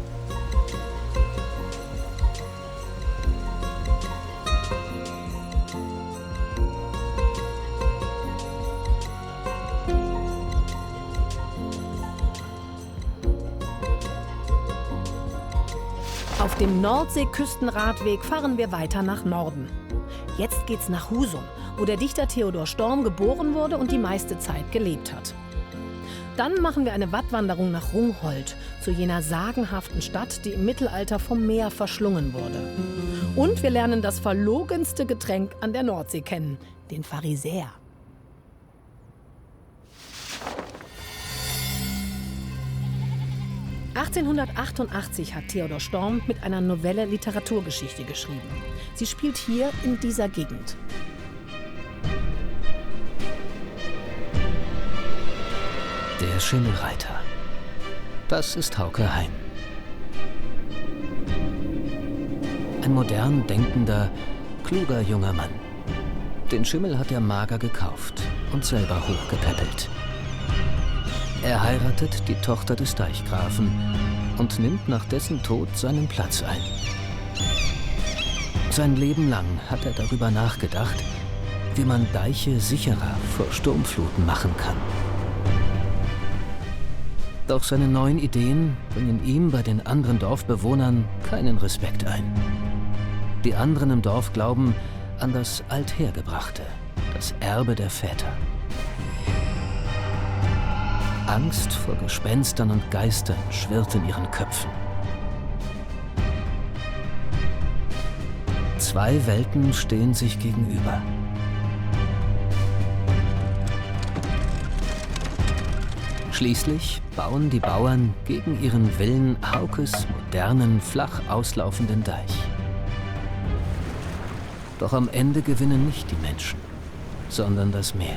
Auf dem Nordsee-Küstenradweg fahren wir weiter nach Norden. Jetzt geht's nach Husum, wo der Dichter Theodor Storm geboren wurde und die meiste Zeit gelebt hat. Dann machen wir eine Wattwanderung nach Rungholt, zu jener sagenhaften Stadt, die im Mittelalter vom Meer verschlungen wurde. Und wir lernen das verlogenste Getränk an der Nordsee kennen, den Pharisäer. (1888) hat Theodor Storm mit einer Novelle Literaturgeschichte geschrieben. Sie spielt hier in dieser Gegend. Der Schimmelreiter. Das ist Hauke Hein. Ein modern denkender, kluger junger Mann. Den Schimmel hat er mager gekauft und selber hochgepäppelt. Er heiratet die Tochter des Deichgrafen und nimmt nach dessen Tod seinen Platz ein. Sein Leben lang hat er darüber nachgedacht, wie man Deiche sicherer vor Sturmfluten machen kann. Doch seine neuen Ideen bringen ihm bei den anderen Dorfbewohnern keinen Respekt ein. Die anderen im Dorf glauben an das Althergebrachte, das Erbe der Väter. Angst vor Gespenstern und Geistern schwirrt in ihren Köpfen. Zwei Welten stehen sich gegenüber. Schließlich bauen die Bauern gegen ihren Willen Haukes modernen, flach auslaufenden Deich. Doch am Ende gewinnen nicht die Menschen, sondern das Meer.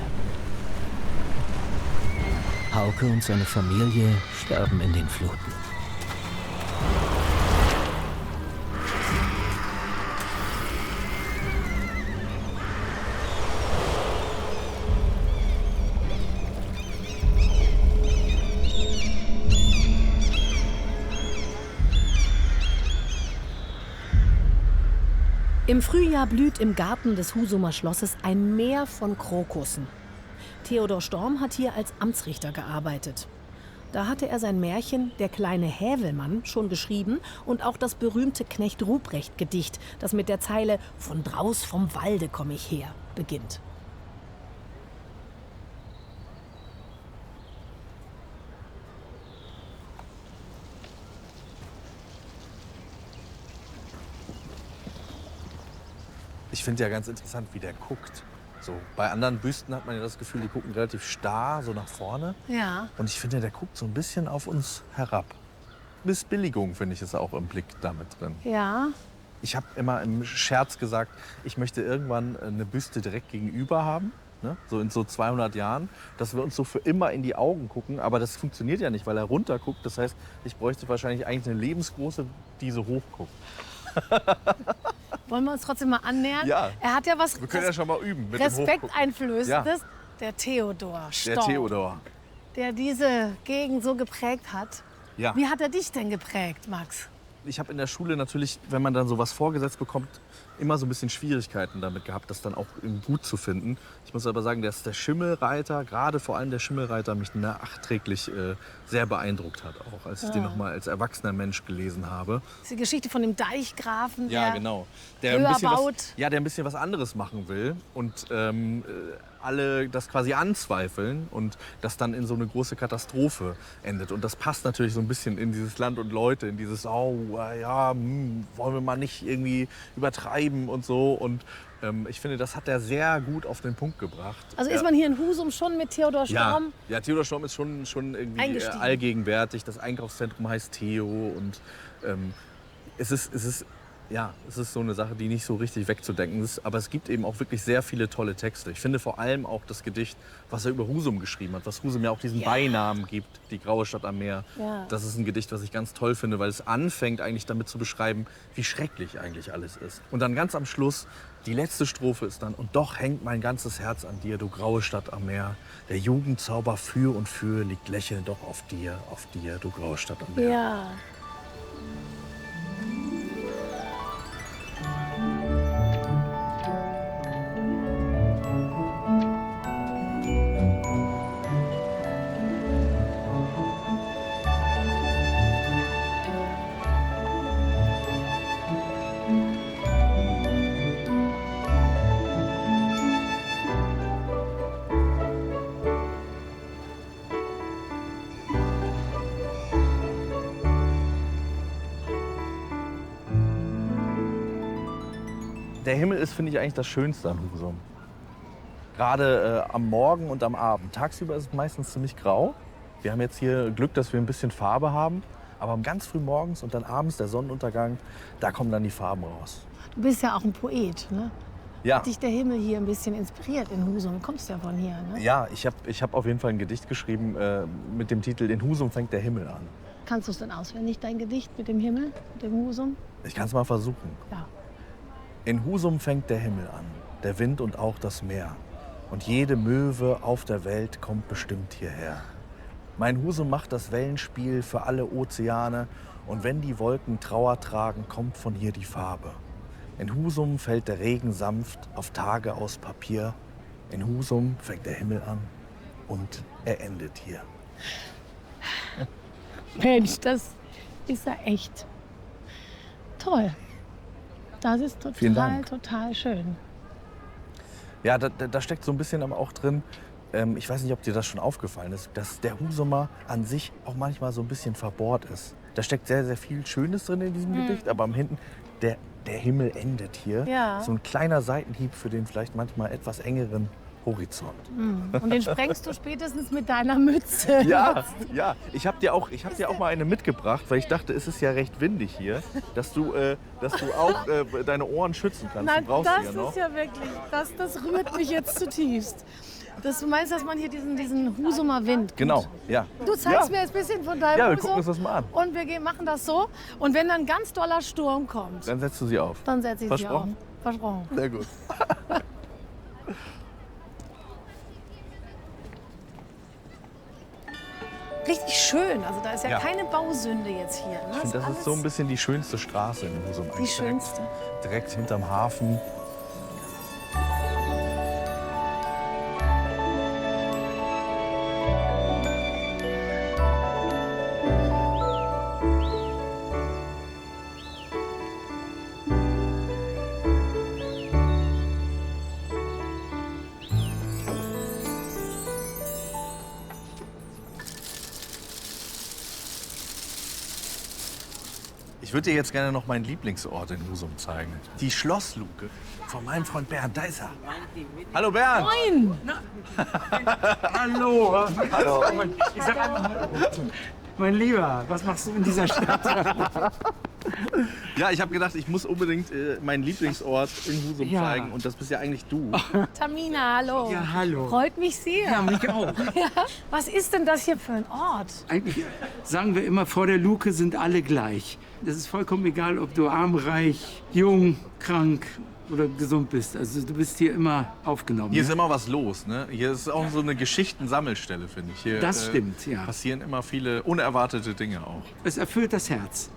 Hauke und seine Familie sterben in den Fluten. Im Frühjahr blüht im Garten des Husumer Schlosses ein Meer von Krokussen. Theodor Storm hat hier als Amtsrichter gearbeitet. Da hatte er sein Märchen »Der kleine Hävelmann« schon geschrieben und auch das berühmte Knecht-Ruprecht-Gedicht, das mit der Zeile »Von draus vom Walde komm ich her« beginnt. Ich finde ja ganz interessant, wie der guckt. So, bei anderen Büsten hat man ja das Gefühl, die gucken relativ starr, so nach vorne. Ja. Und ich finde, der guckt so ein bisschen auf uns herab. Missbilligung, finde ich, ist auch im Blick damit drin. Ja. Ich habe immer im Scherz gesagt, ich möchte irgendwann eine Büste direkt gegenüber haben. Ne? So in so 200 Jahren, dass wir uns so für immer in die Augen gucken. Aber das funktioniert ja nicht, weil er runter guckt. Das heißt, ich bräuchte wahrscheinlich eigentlich eine lebensgroße, die so hoch guckt. Wollen wir uns trotzdem mal annähern? Ja. Er hat ja was Wir können ja schon mal üben mit dem Respekt Hochgucken. einflößendes. Ja. Der Theodor Storm. Der Theodor. Der diese Gegend so geprägt hat. Ja. Wie hat er dich denn geprägt, Max? Ich habe in der Schule natürlich, wenn man dann sowas vorgesetzt bekommt, immer so ein bisschen Schwierigkeiten damit gehabt, das dann auch gut zu finden. Ich muss aber sagen, dass der Schimmelreiter, gerade vor allem der Schimmelreiter, mich nachträglich sehr beeindruckt hat, auch als ich den noch mal als erwachsener Mensch gelesen habe. Das ist die Geschichte von dem Deichgrafen, Ja, der genau. höher baut. Der ein bisschen was anderes machen will und alle das quasi anzweifeln und das dann in so eine große Katastrophe endet. Und das passt natürlich so ein bisschen in dieses Land und Leute, in dieses, wollen wir mal nicht irgendwie übertreiben und so. Und ich finde, das hat er sehr gut auf den Punkt gebracht. Also ist man hier in Husum schon mit Theodor Storm? Ja, Theodor Storm ist schon irgendwie allgegenwärtig. Das Einkaufszentrum heißt Theo und es ist so eine Sache, die nicht so richtig wegzudenken ist. Aber es gibt eben auch wirklich sehr viele tolle Texte. Ich finde vor allem auch das Gedicht, was er über Husum geschrieben hat, was Husum ja auch diesen Beinamen gibt, die graue Stadt am Meer. Ja. Das ist ein Gedicht, was ich ganz toll finde, weil es anfängt eigentlich damit zu beschreiben, wie schrecklich eigentlich alles ist. Und dann ganz am Schluss, die letzte Strophe ist dann: Und doch hängt mein ganzes Herz an dir, du graue Stadt am Meer. Der Jugendzauber für und für liegt lächelnd doch auf dir, du graue Stadt am Meer. Ja. Der Himmel ist, finde ich, eigentlich das Schönste an Husum. Gerade am Morgen und am Abend. Tagsüber ist es meistens ziemlich grau. Wir haben jetzt hier Glück, dass wir ein bisschen Farbe haben. Aber ganz früh morgens und dann abends der Sonnenuntergang, da kommen dann die Farben raus. Du bist ja auch ein Poet, ne? Ja. Hat dich der Himmel hier ein bisschen inspiriert in Husum? Du kommst ja von hier, ne? Ja, ich hab auf jeden Fall ein Gedicht geschrieben mit dem Titel In Husum fängt der Himmel an. Kannst du es denn auswendig, dein Gedicht mit dem Himmel, mit dem Husum? Ich kann es mal versuchen. Ja. In Husum fängt der Himmel an, der Wind und auch das Meer. Und jede Möwe auf der Welt kommt bestimmt hierher. Mein Husum macht das Wellenspiel für alle Ozeane. Und wenn die Wolken Trauer tragen, kommt von hier die Farbe. In Husum fällt der Regen sanft auf Tage aus Papier. In Husum fängt der Himmel an und er endet hier. Mensch, das ist ja echt toll. Das ist Vielen total, Dank. total schön. Ja, da steckt so ein bisschen aber auch drin, ich weiß nicht, ob dir das schon aufgefallen ist, dass der Husumer an sich auch manchmal so ein bisschen verbohrt ist. Da steckt sehr, sehr viel Schönes drin in diesem Gedicht, aber am hinten, der Himmel endet hier. Ja. So ein kleiner Seitenhieb für den vielleicht manchmal etwas engeren Horizont. Und den sprengst du spätestens mit deiner Mütze. Ja, ja. Ich habe dir auch mal eine mitgebracht, weil ich dachte, es ist ja recht windig hier, dass du auch deine Ohren schützen kannst. Nein, du brauchst das sie ja noch. ist ja wirklich, das rührt mich jetzt zutiefst. Du meinst, dass man hier diesen Husumer Wind. Genau, ja. Du zeigst mir jetzt ein bisschen von deinem Ja, wir Husum gucken uns das mal an. und wir machen das so. Und wenn dann ganz doller Sturm kommt, Dann setzt du sie auf. dann setze ich sie auf. Versprochen? Versprochen. Sehr gut. Richtig schön. Also da ist ja, Ja. keine Bausünde jetzt hier. Ne? Ich finde, das ist so ein bisschen die schönste Straße in Husum. die schönste. Direkt hinterm Hafen. Ich würde dir jetzt gerne noch meinen Lieblingsort in Husum zeigen. Die Schlossluke von meinem Freund Bernd. Da ist er. Hallo Bernd. Moin. Hallo. Hallo. Ich sag einmal, mein Lieber, was machst du in dieser Stadt? Ja, ich habe gedacht, ich muss unbedingt meinen Lieblingsort in Husum Ja. zeigen. Und das bist ja eigentlich du. Tamina, hallo. Ja, hallo. Freut mich sehr. Ja, mich auch. Ja. Was ist denn das hier für ein Ort? Eigentlich sagen wir immer, vor der Luke sind alle gleich. Es ist vollkommen egal, ob du arm, reich, jung, krank oder gesund bist. Also du bist hier immer aufgenommen. Hier ist ne? immer was los. Ne? Hier ist auch so eine Geschichtensammelstelle, finde ich. Hier, Das stimmt, ja. Passieren immer viele unerwartete Dinge auch. Es erfüllt das Herz.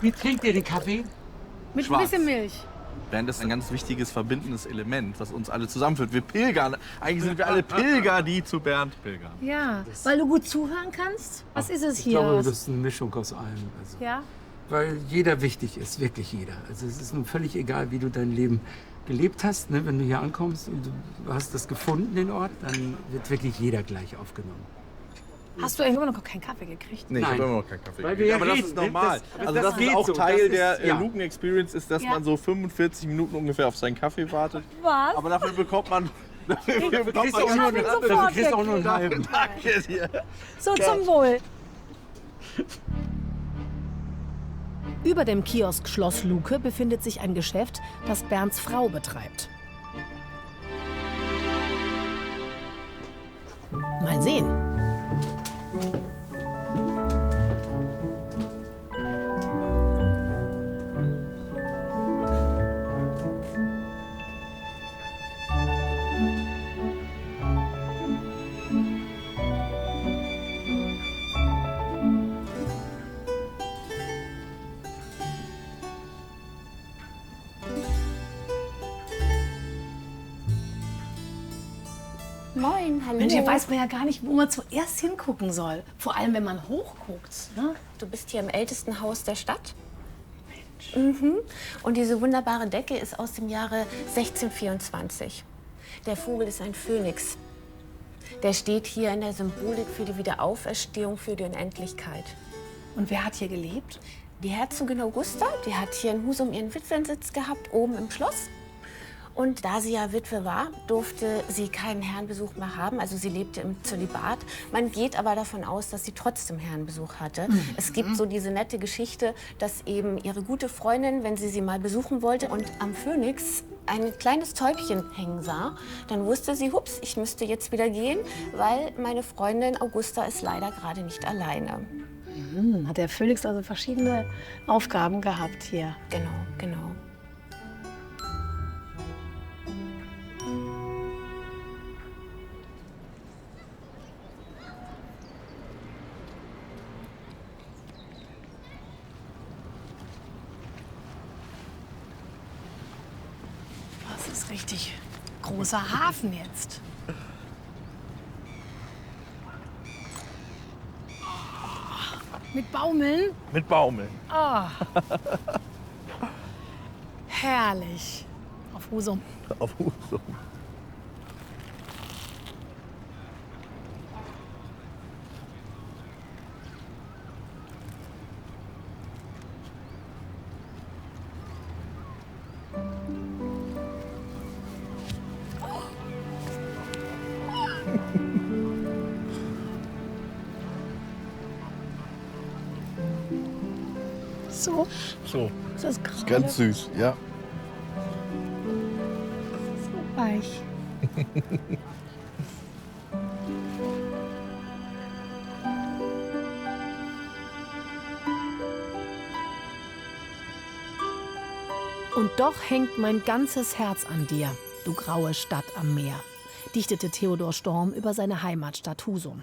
Wie trinkt ihr den Kaffee? Mit Schwarz. ein bisschen Milch. Bernd ist ein ganz wichtiges verbindendes Element, was uns alle zusammenführt. Wir pilgern. Eigentlich sind wir alle Pilger, die zu Bernd pilgern. Ja, weil du gut zuhören kannst. Was ist es Ich hier? glaube, das ist eine Mischung aus allem. Also, Ja? weil jeder wichtig ist, wirklich jeder. Also es ist nun völlig egal, wie du dein Leben gelebt hast. Ne? Wenn du hier ankommst und du hast das gefunden, den Ort, dann wird wirklich jeder gleich aufgenommen. Hast du immer noch keinen Kaffee gekriegt? Nee, ich Nein. habe immer noch keinen Kaffee Weil gekriegt. wir ja Aber das reden, ist ne? normal. Das- Also das das ist geht auch so. Teil Das ist- der ja. Luken-Experience, ist, dass Ja. man so 45 Minuten ungefähr auf seinen Kaffee wartet. Was? Aber dafür bekommt man... Dafür Du kriegst auch nur einen halben. Du kriegst auch nur einen halben. Danke dir. So, zum Wohl. Über dem Kiosk Schloss Luke befindet sich ein Geschäft, das Bernds Frau betreibt. Mal sehen. Moin, hallo. Mensch, hier weiß man ja gar nicht, wo man zuerst hingucken soll. Vor allem, wenn man hochguckt. Ne? Du bist hier im ältesten Haus der Stadt. Mhm. Und diese wunderbare Decke ist aus dem Jahre 1624. Der Vogel ist ein Phönix. Der steht hier in der Symbolik für die Wiederauferstehung, für die Unendlichkeit. Und wer hat hier gelebt? Die Herzogin Augusta, die hat hier in Husum ihren Witwensitz gehabt, oben im Schloss. Und da sie ja Witwe war, durfte sie keinen Herrenbesuch mehr haben. Also sie lebte im Zölibat. Man geht aber davon aus, dass sie trotzdem Herrenbesuch hatte. Es gibt so diese nette Geschichte, dass eben ihre gute Freundin, wenn sie mal besuchen wollte und am Phönix ein kleines Täubchen hängen sah, dann wusste sie, hups, ich müsste jetzt wieder gehen, weil meine Freundin Augusta ist leider gerade nicht alleine. Hat der Phönix also verschiedene Aufgaben gehabt hier. Genau, genau. Das ist richtig großer Hafen jetzt. Mit Baumeln? Mit Baumeln. Ah. Herrlich. Auf Husum. Auf Husum. So. So. Ist das gerade? Ganz süß, ja. So weich. Und doch hängt mein ganzes Herz an dir, du graue Stadt am Meer, dichtete Theodor Storm über seine Heimatstadt Husum.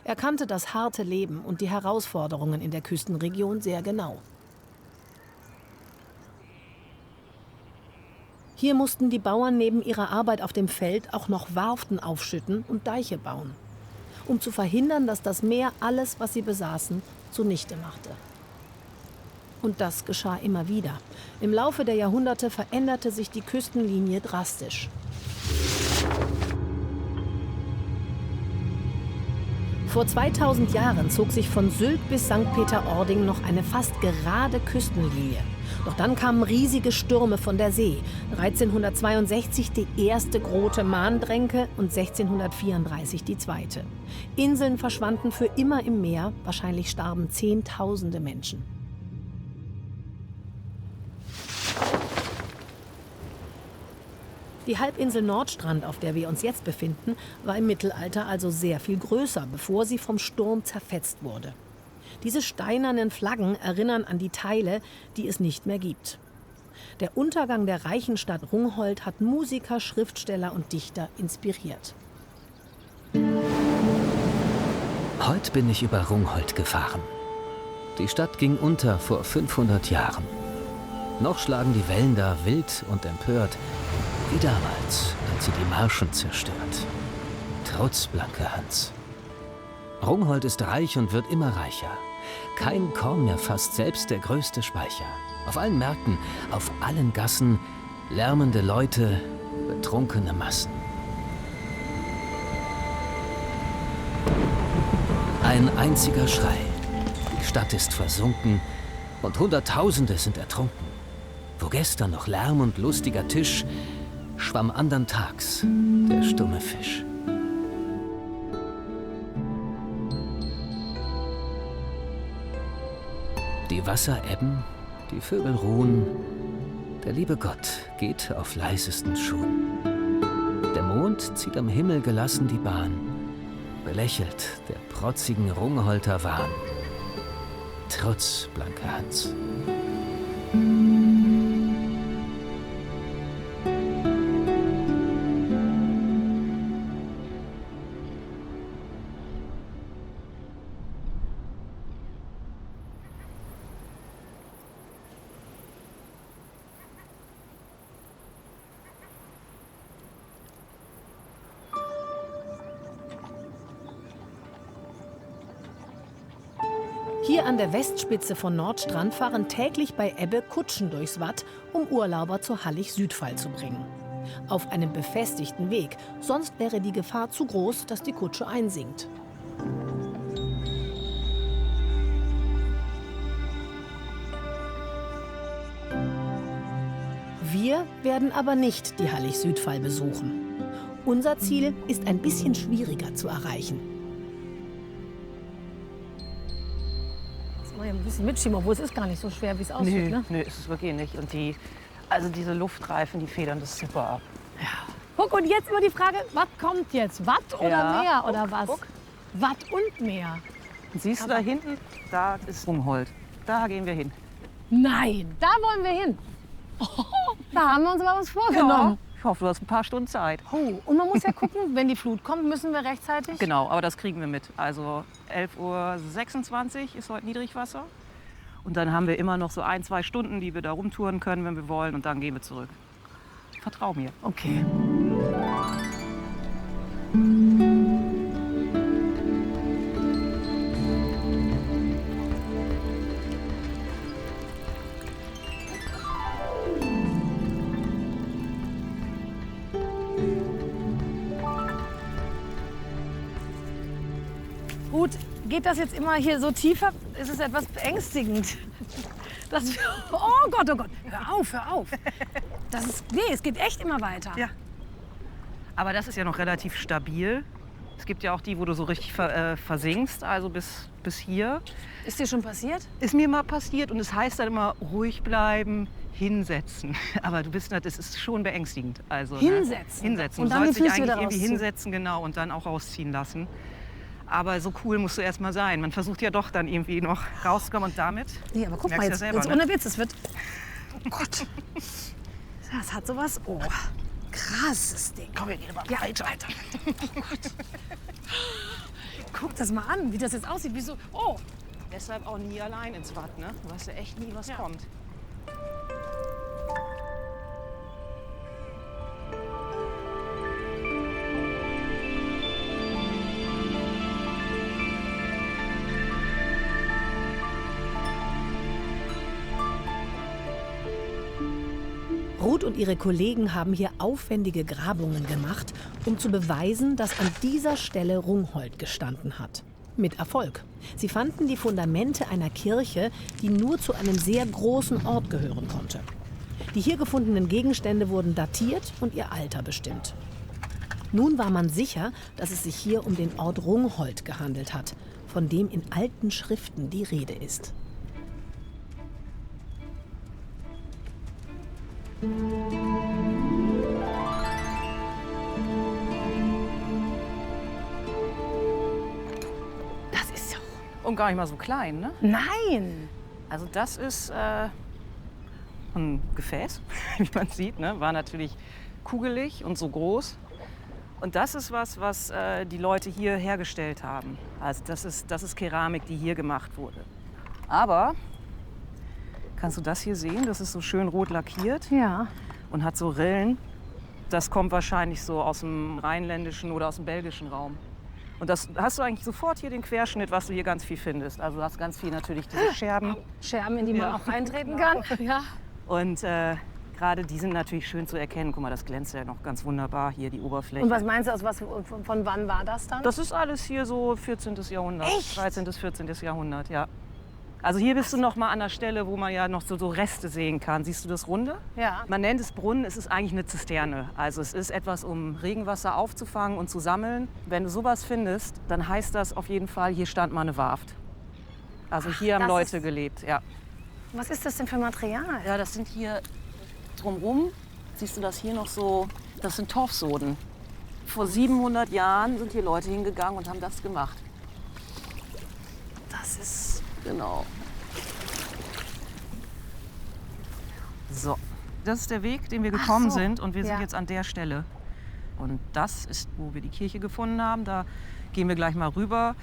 Er kannte das harte Leben und die Herausforderungen in der Küstenregion sehr genau. Hier mussten die Bauern neben ihrer Arbeit auf dem Feld auch noch Warften aufschütten und Deiche bauen, um zu verhindern, dass das Meer alles, was sie besaßen, zunichte machte. Und das geschah immer wieder. Im Laufe der Jahrhunderte veränderte sich die Küstenlinie drastisch. Vor 2000 Jahren zog sich von Sylt bis St. Peter-Ording noch eine fast gerade Küstenlinie. Doch dann kamen riesige Stürme von der See. 1362 die erste Grote Mahndränke und 1634 die zweite. Inseln verschwanden für immer im Meer. Wahrscheinlich starben Zehntausende Menschen. Die Halbinsel Nordstrand, auf der wir uns jetzt befinden, war im Mittelalter also sehr viel größer, bevor sie vom Sturm zerfetzt wurde. Diese steinernen Flaggen erinnern an die Teile, die es nicht mehr gibt. Der Untergang der reichen Stadt Rungholt hat Musiker, Schriftsteller und Dichter inspiriert. Heute bin ich über Rungholt gefahren. Die Stadt ging unter vor 500 Jahren. Noch schlagen die Wellen da wild und empört, wie damals, als sie die Marschen zerstört. Trotz Blanke Hans. Rungholt ist reich und wird immer reicher. Kein Korn mehr fasst selbst der größte Speicher. Auf allen Märkten, auf allen Gassen, lärmende Leute, betrunkene Massen. Ein einziger Schrei. Die Stadt ist versunken und Hunderttausende sind ertrunken. Wo gestern noch Lärm und lustiger Tisch, schwamm andern Tags der stumme Fisch. Die Wasser ebben, die Vögel ruhen, der liebe Gott geht auf leisesten Schuhen. Der Mond zieht am Himmel gelassen die Bahn, belächelt der protzigen Rungholter Wahn. Trotz Blanke Hans. Hier an der Westspitze von Nordstrand fahren täglich bei Ebbe Kutschen durchs Watt, um Urlauber zur Hallig-Südfall zu bringen. Auf einem befestigten Weg, sonst wäre die Gefahr zu groß, dass die Kutsche einsinkt. Wir werden aber nicht die Hallig-Südfall besuchen. Unser Ziel ist ein bisschen schwieriger zu erreichen. Ein bisschen mitschieben, obwohl es ist gar nicht so schwer, wie es aussieht. Ne? Nö, ist es wirklich nicht. Und diese Luftreifen, die federn das super ab. Ja. Guck, und jetzt immer die Frage, was kommt jetzt? Watt oder Ja, Meer guck, oder was? guck. Watt und Meer. Und siehst du da hinten? Da ist Rungholt. Da gehen wir hin. Nein, da wollen wir hin. Oh, da haben wir uns aber was vorgenommen. Ja, ich hoffe, du hast ein paar Stunden Zeit. Oh, und man muss ja gucken, wenn die Flut kommt, müssen wir rechtzeitig. Genau, aber das kriegen wir mit. Also 11:26 Uhr ist heute Niedrigwasser. Und dann haben wir immer noch so 1-2 Stunden, die wir da rumtouren können, wenn wir wollen. Und dann gehen wir zurück. Vertrau mir. Okay. geht das jetzt immer hier so tiefer? Ist es etwas beängstigend? Oh Gott, hör auf. Es geht echt immer weiter. Ja. Aber das ist ja noch relativ stabil. Es gibt ja auch die, wo du so richtig versinkst, also bis hier. Ist dir schon passiert? Ist mir mal passiert und es heißt dann immer, ruhig bleiben, hinsetzen. Aber das ist schon beängstigend. Also, hinsetzen? Ne? Hinsetzen. Und du dann sollst die dich Füße eigentlich wieder irgendwie rausziehen. hinsetzen, genau, und dann auch rausziehen lassen. Aber so cool musst du erst mal sein. Man versucht ja doch dann irgendwie noch rauszukommen und damit. Nee, aber guck mal, merkst jetzt, ja selber, jetzt ohne Witz, es wird... Oh Gott. Das hat sowas... Oh, krasses Ding. Komm, wir gehen mal weiter. Oh Gott. Guck das mal an, wie das jetzt aussieht. Wie so... Oh. Deshalb auch nie allein ins Watt, ne? Du weißt ja echt nie, was kommt. Ruth und ihre Kollegen haben hier aufwendige Grabungen gemacht, um zu beweisen, dass an dieser Stelle Rungholt gestanden hat. Mit Erfolg. Sie fanden die Fundamente einer Kirche, die nur zu einem sehr großen Ort gehören konnte. Die hier gefundenen Gegenstände wurden datiert und ihr Alter bestimmt. Nun war man sicher, dass es sich hier um den Ort Rungholt gehandelt hat, von dem in alten Schriften die Rede ist. Das ist ja... Und gar nicht mal so klein, ne? Nein! Also das ist ein Gefäß, wie man sieht, ne? War natürlich kugelig und so groß. Und das ist was die Leute hier hergestellt haben. Also das ist Keramik, die hier gemacht wurde. Aber kannst du das hier sehen? Das ist so schön rot lackiert. Ja. Und hat so Rillen. Das kommt wahrscheinlich so aus dem rheinländischen oder aus dem belgischen Raum. Und das hast du eigentlich sofort hier den Querschnitt, was du hier ganz viel findest. Also du hast ganz viel natürlich diese Scherben. Scherben, in die man auch reintreten kann. Ja. Und gerade die sind natürlich schön zu erkennen. Guck mal, das glänzt ja noch ganz wunderbar hier, die Oberfläche. Und was meinst du, von wann war das dann? Das ist alles hier so 14. Jahrhundert. Echt? 13. bis 14. Jahrhundert, ja. Also hier bist du noch mal an der Stelle, wo man ja noch so Reste sehen kann. Siehst du das Runde? Ja. Man nennt es Brunnen, es ist eigentlich eine Zisterne. Also es ist etwas, um Regenwasser aufzufangen und zu sammeln. Wenn du sowas findest, dann heißt das auf jeden Fall, hier stand mal eine Warft. Also hier haben Leute gelebt, ja. Was ist das denn für Material? Ja, das sind hier drumherum, siehst du das hier noch so, das sind Torfsoden. Vor 700 Jahren sind hier Leute hingegangen und haben das gemacht. Das ist, genau. So, das ist der Weg, den wir gekommen sind und wir sind jetzt an der Stelle. Und das ist, wo wir die Kirche gefunden haben. Da gehen wir gleich mal rüber,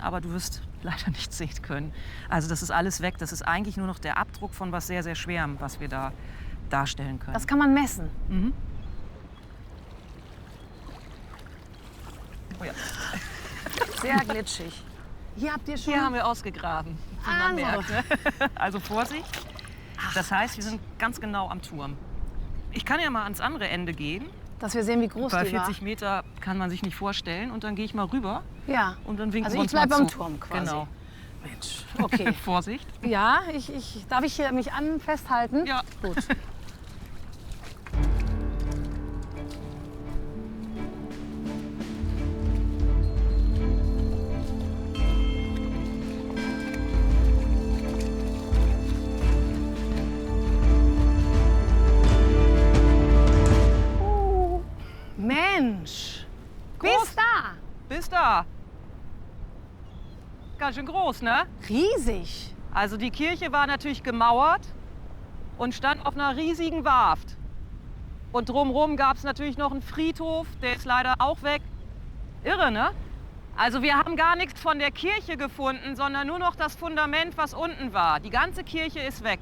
aber du wirst leider nichts sehen können. Also das ist alles weg. Das ist eigentlich nur noch der Abdruck von was sehr, sehr Schwerem, was wir da darstellen können. Das kann man messen. Mhm. Oh ja. Sehr glitschig. Hier habt ihr schon... Hier haben wir ausgegraben, wie man merkt. Ne? Also Vorsicht. Das heißt, wir sind ganz genau am Turm. Ich kann ja mal ans andere Ende gehen. Dass wir sehen, wie groß Bei die war. 40 Meter kann man sich nicht vorstellen. Und dann gehe ich mal rüber. Ja. Und dann winken Also wir ich uns mal bleibe am zu. Turm quasi. Genau. Mensch, okay. Vorsicht. Ja, darf ich hier mich festhalten? Ja. Gut. Mensch, bis da. Bis da. Ganz schön groß, ne? Riesig. Also die Kirche war natürlich gemauert und stand auf einer riesigen Warft. Und drumherum gab es natürlich noch einen Friedhof, der ist leider auch weg. Irre, ne? Also wir haben gar nichts von der Kirche gefunden, sondern nur noch das Fundament, was unten war. Die ganze Kirche ist weg.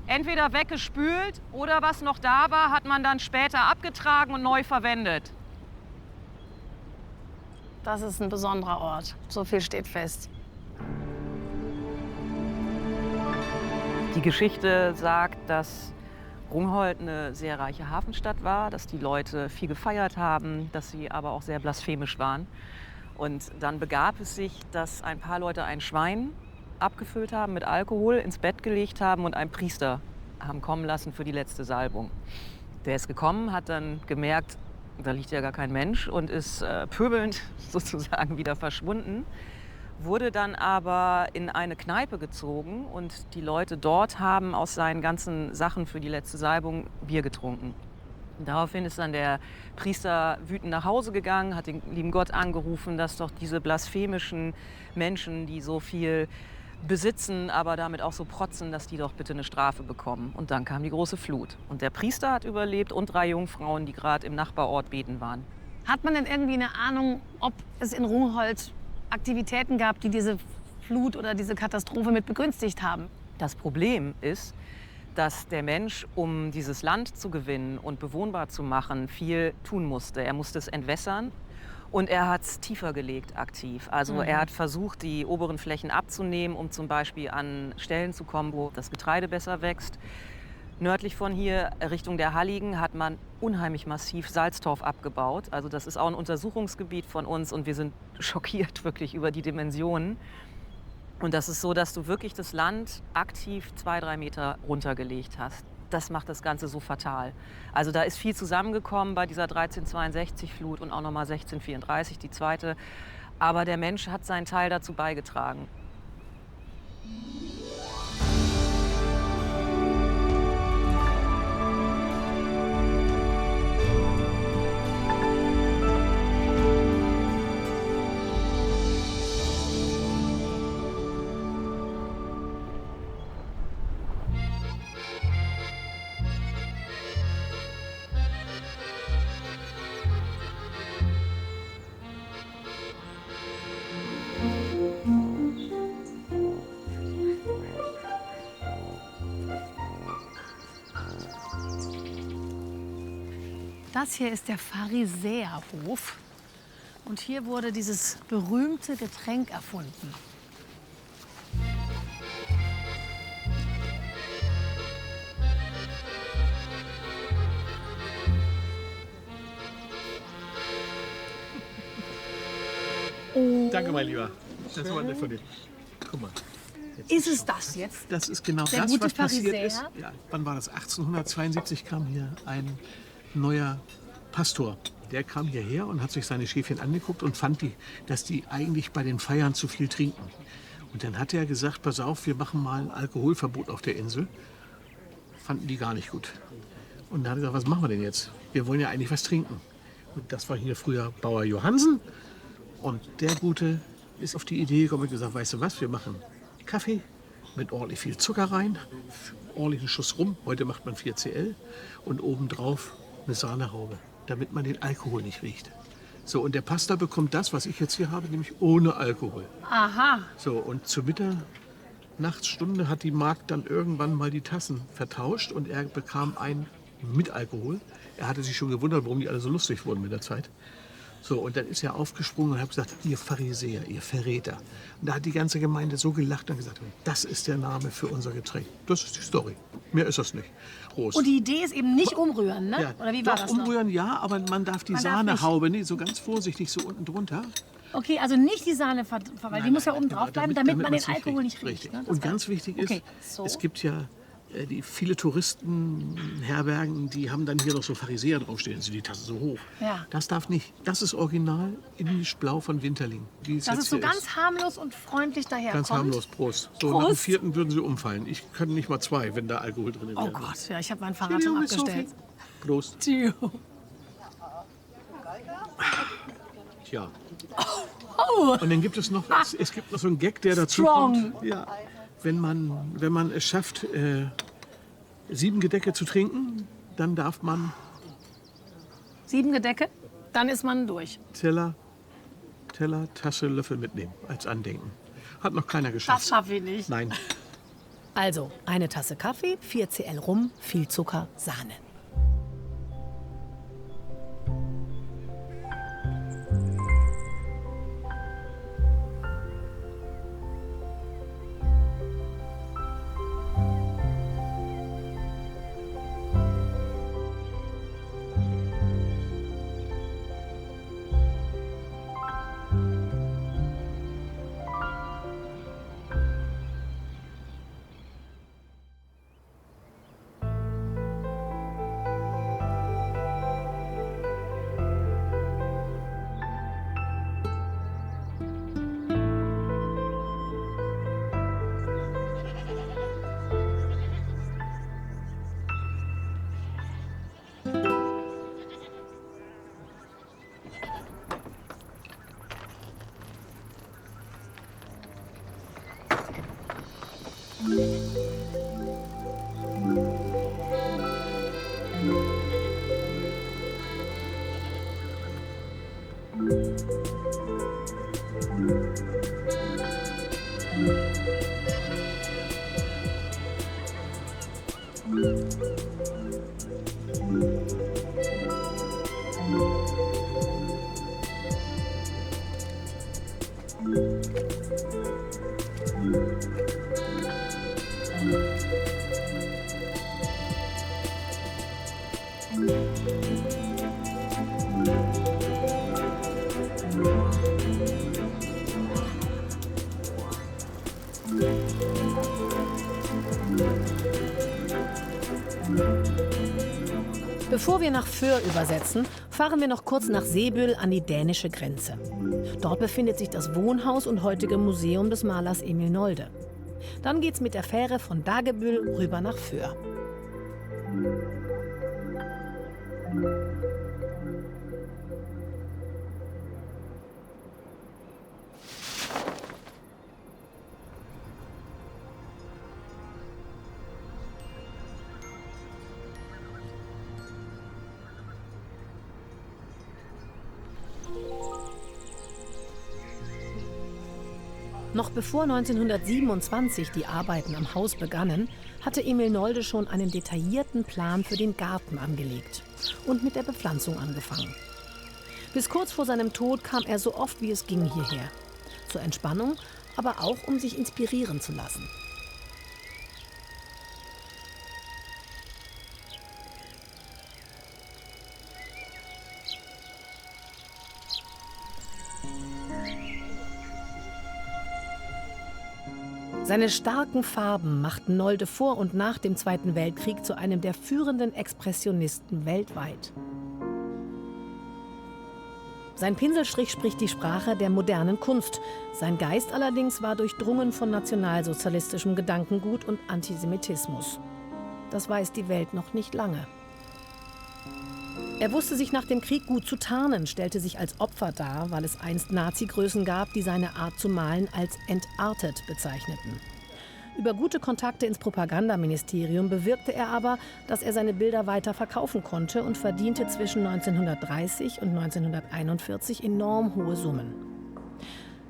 Entweder weggespült oder was noch da war, hat man dann später abgetragen und neu verwendet. Das ist ein besonderer Ort. So viel steht fest. Die Geschichte sagt, dass Rungholt eine sehr reiche Hafenstadt war, dass die Leute viel gefeiert haben, dass sie aber auch sehr blasphemisch waren. Und dann begab es sich, dass ein paar Leute ein Schwein abgefüllt haben mit Alkohol, ins Bett gelegt haben und einen Priester haben kommen lassen für die letzte Salbung. Der ist gekommen, hat dann gemerkt, da liegt ja gar kein Mensch und ist pöbelnd sozusagen wieder verschwunden. Wurde dann aber in eine Kneipe gezogen und die Leute dort haben aus seinen ganzen Sachen für die letzte Salbung Bier getrunken. Daraufhin ist dann der Priester wütend nach Hause gegangen, hat den lieben Gott angerufen, dass doch diese blasphemischen Menschen, die so viel besitzen, aber damit auch so protzen, dass die doch bitte eine Strafe bekommen. Und dann kam die große Flut. Und der Priester hat überlebt und 3 Jungfrauen, die gerade im Nachbarort beten waren. Hat man denn irgendwie eine Ahnung, ob es in Rungholt Aktivitäten gab, die diese Flut oder diese Katastrophe mit begünstigt haben? Das Problem ist, dass der Mensch, um dieses Land zu gewinnen und bewohnbar zu machen, viel tun musste. Er musste es entwässern und er hat es tiefer gelegt aktiv. Also er hat versucht, die oberen Flächen abzunehmen, um zum Beispiel an Stellen zu kommen, wo das Getreide besser wächst. Nördlich von hier, Richtung der Halligen, hat man unheimlich massiv Salztorf abgebaut. Also das ist auch ein Untersuchungsgebiet von uns und wir sind schockiert wirklich über die Dimensionen. Und das ist so, dass du wirklich das Land aktiv 2-3 Meter runtergelegt hast. Das macht das Ganze so fatal. Also da ist viel zusammengekommen bei dieser 1362-Flut und auch nochmal 1634, die zweite. Aber der Mensch hat seinen Teil dazu beigetragen. Das hier ist der Pharisäerhof. Und hier wurde dieses berühmte Getränk erfunden. Oh. Danke, mein Lieber. Das war nett von dir. Guck mal. Ist es das jetzt? Das ist genau Der das, gute was passiert Pharisäer? ist. Ja, wann war das? 1872 kam hier ein neuer Pastor. Der kam hierher und hat sich seine Schäfchen angeguckt und fand, dass die eigentlich bei den Feiern zu viel trinken. Und dann hat er gesagt, pass auf, wir machen mal ein Alkoholverbot auf der Insel. Fanden die gar nicht gut. Und dann hat er gesagt, was machen wir denn jetzt? Wir wollen ja eigentlich was trinken. Und das war hier früher Bauer Johansen. Und der Gute ist auf die Idee gekommen und gesagt, weißt du was, wir machen Kaffee mit ordentlich viel Zucker rein, ordentlichen Schuss rum. Heute macht man 4cl und obendrauf eine Sahnehaube, damit man den Alkohol nicht riecht. So, und der Pastor bekommt das, was ich jetzt hier habe, nämlich ohne Alkohol. Aha. So, und zur Mitternachtsstunde hat die Magd dann irgendwann mal die Tassen vertauscht und er bekam einen mit Alkohol. Er hatte sich schon gewundert, warum die alle so lustig wurden mit der Zeit. So, und dann ist er aufgesprungen und hat gesagt, ihr Pharisäer, ihr Verräter. Und da hat die ganze Gemeinde so gelacht und gesagt, das ist der Name für unser Getränk. Das ist die Story. Mehr ist das nicht. Prost. Und die Idee ist eben nicht umrühren, ne? Ja, Oder wie war doch, das noch? umrühren ja, aber man darf die Man darf Sahnehaube, nee, so ganz vorsichtig, so unten drunter. Okay, also nicht die Sahne, weil die muss ja oben drauf bleiben, damit man den man's Alkohol nicht riecht. Richtig. Ne? Das Und war- ganz wichtig ist, Okay, so. es gibt ja die viele Touristenherbergen, die haben dann hier noch so Pharisäer draufstehen, also die Tasse so hoch. Ja. Das darf nicht. Das ist original indisch-blau von Winterling. Wie es Das jetzt ist so hier ganz harmlos und freundlich daherkommt. Ganz harmlos, Prost. So, nach dem 4. würden sie umfallen. Ich könnte nicht mal 2, wenn da Alkohol drin wäre. Oh Gott, ja, ich habe mein Fahrrad schon abgestellt. Prost. Tschüss. Tja. Oh. Und dann gibt es noch, es gibt noch so einen Gag, der dazu Strong. kommt. Ja, wenn man es schafft, 7 Gedecke zu trinken, dann darf man 7 Gedecke, dann ist man durch. Teller, Tasse, Löffel mitnehmen als Andenken. Hat noch keiner geschafft. Das schaffe ich nicht. Nein. Also eine Tasse Kaffee, 4cl Rum, viel Zucker, Sahne. Bevor wir nach Föhr übersetzen, fahren wir noch kurz nach Seebüll an die dänische Grenze. Dort befindet sich das Wohnhaus und heutige Museum des Malers Emil Nolde. Dann geht's mit der Fähre von Dagebüll rüber nach Föhr. Noch bevor 1927 die Arbeiten am Haus begannen, hatte Emil Nolde schon einen detaillierten Plan für den Garten angelegt und mit der Bepflanzung angefangen. Bis kurz vor seinem Tod kam er so oft wie es ging hierher. Zur Entspannung, aber auch um sich inspirieren zu lassen. Seine starken Farben machten Nolde vor und nach dem Zweiten Weltkrieg zu einem der führenden Expressionisten weltweit. Sein Pinselstrich spricht die Sprache der modernen Kunst. Sein Geist allerdings war durchdrungen von nationalsozialistischem Gedankengut und Antisemitismus. Das weiß die Welt noch nicht lange. Er wusste sich nach dem Krieg gut zu tarnen, stellte sich als Opfer dar, weil es einst Nazi-Größen gab, die seine Art zu malen als entartet bezeichneten. Über gute Kontakte ins Propagandaministerium bewirkte er aber, dass er seine Bilder weiter verkaufen konnte und verdiente zwischen 1930 und 1941 enorm hohe Summen.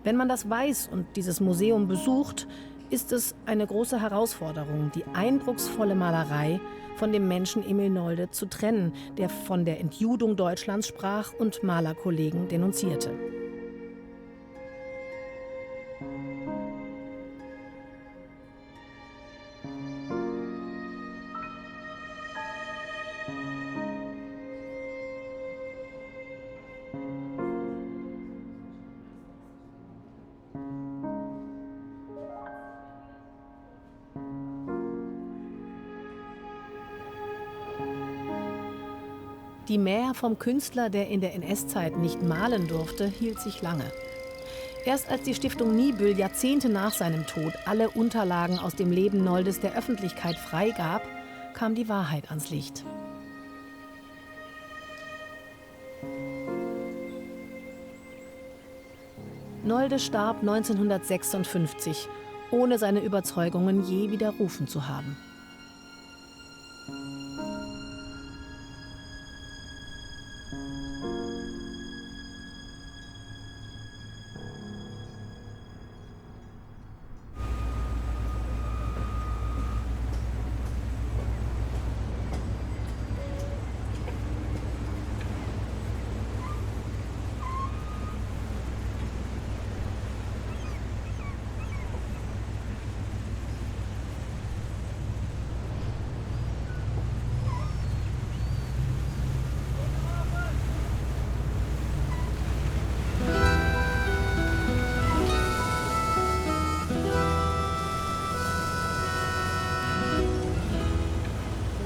Wenn man das weiß und dieses Museum besucht, ist es eine große Herausforderung, die eindrucksvolle Malerei von dem Menschen Emil Nolde zu trennen, der von der Entjudung Deutschlands sprach und Malerkollegen denunzierte. Die Mähr vom Künstler, der in der NS-Zeit nicht malen durfte, hielt sich lange. Erst als die Stiftung Nibel Jahrzehnte nach seinem Tod alle Unterlagen aus dem Leben Noldes der Öffentlichkeit freigab, kam die Wahrheit ans Licht. Nolde starb 1956, ohne seine Überzeugungen je widerrufen zu haben.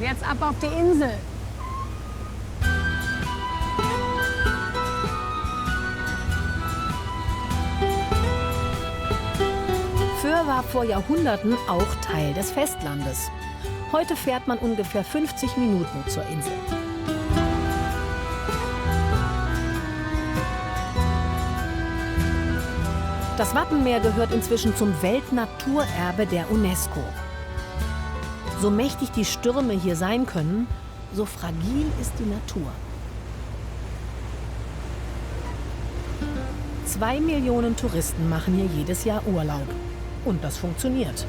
Jetzt ab auf die Insel. Föhr war vor Jahrhunderten auch Teil des Festlandes. Heute fährt man ungefähr 50 Minuten zur Insel. Das Wattenmeer gehört inzwischen zum Weltnaturerbe der UNESCO. So mächtig die Stürme hier sein können, so fragil ist die Natur. 2 Millionen Touristen machen hier jedes Jahr Urlaub. Und das funktioniert.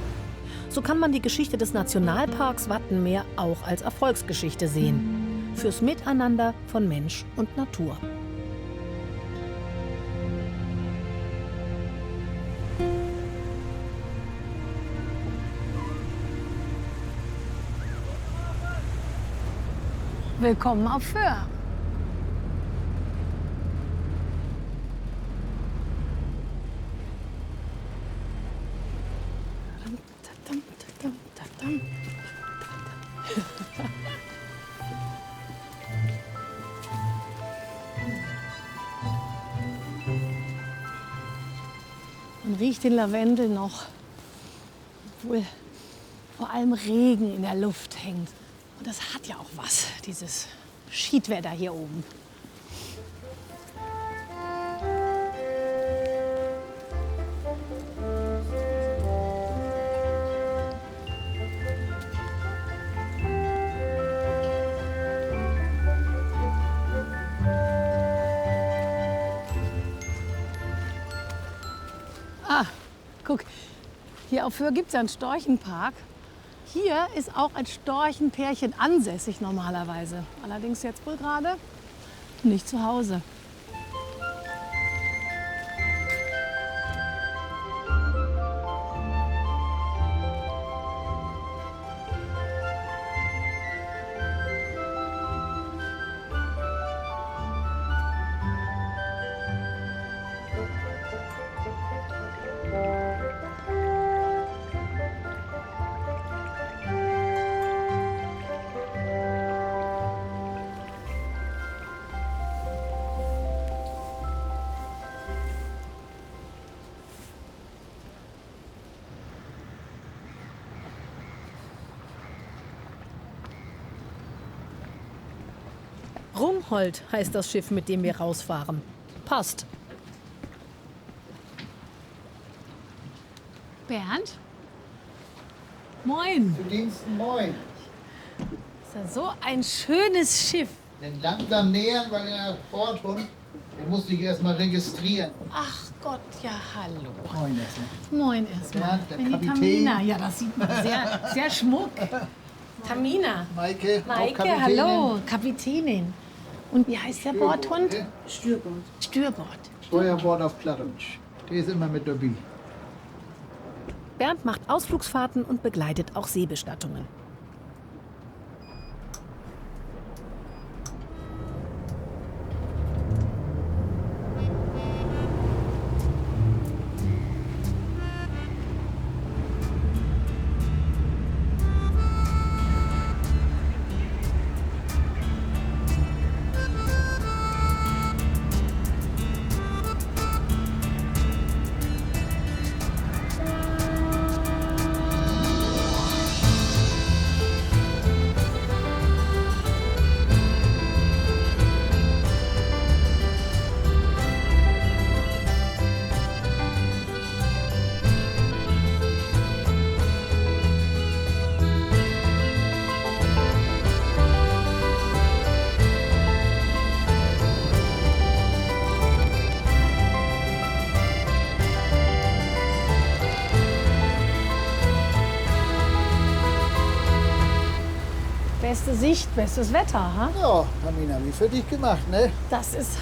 So kann man die Geschichte des Nationalparks Wattenmeer auch als Erfolgsgeschichte sehen. Fürs Miteinander von Mensch und Natur. Willkommen auf Föhr. Man riecht den Lavendel noch, obwohl vor allem Regen in der Luft hängt. Und das hat ja auch was, dieses Schiedwetter hier oben. Ah, guck, hier auf Föhr gibt es ja einen Storchenpark. Hier ist auch ein Storchenpärchen ansässig normalerweise. Allerdings jetzt wohl gerade nicht zu Hause. Rumhold heißt das Schiff, mit dem wir rausfahren. Passt. Bernd? Moin. Zu Diensten, moin. Ist ja so ein schönes Schiff. Den langsam nähern, weil der Bordhund, den musste ich erst mal registrieren. Ach Gott, ja, hallo. Moin erstmal. Moin erstmal. Der Wenn die Kapitän. Tamina, ja, das sieht man. Sehr Schmuck. Tamina. Maike, Maike, hallo, Kapitänin. Und wie heißt der Bordhund? Steuerbord. Steuerbord. Steuerbord auf Plattdeutsch. Der ist immer mit dabei. Bernd macht Ausflugsfahrten und begleitet auch Seebestattungen. Beste Sicht, bestes Wetter, ha? Ja, Tamina, wie für dich gemacht, ne? Das ist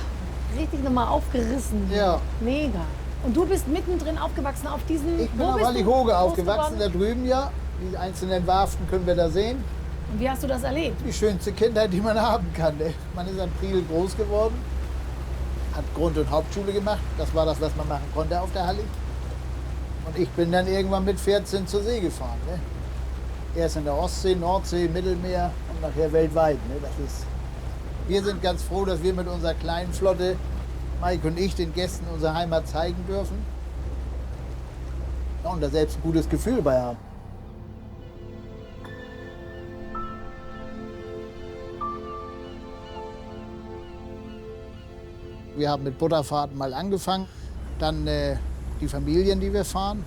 richtig nochmal aufgerissen. Ja. Mega. Und du bist mittendrin aufgewachsen auf diesen... Ich bin auf Wallihoge aufgewachsen, da drüben ja. Die einzelnen Warften können wir da sehen. Und wie hast du das erlebt? Die schönste Kindheit, die man haben kann. Ne? Man ist an Priel groß geworden, hat Grund- und Hauptschule gemacht. Das war das, was man machen konnte auf der Hallig. Und ich bin dann irgendwann mit 14 zur See gefahren. Ne? Erst in der Ostsee, Nordsee, Mittelmeer und nachher weltweit. Ne? Wir sind ganz froh, dass wir mit unserer kleinen Flotte, Mike und ich, den Gästen unsere Heimat zeigen dürfen. Ja, und da selbst ein gutes Gefühl bei haben. Wir haben mit Butterfahrten mal angefangen, dann die Familien, die wir fahren.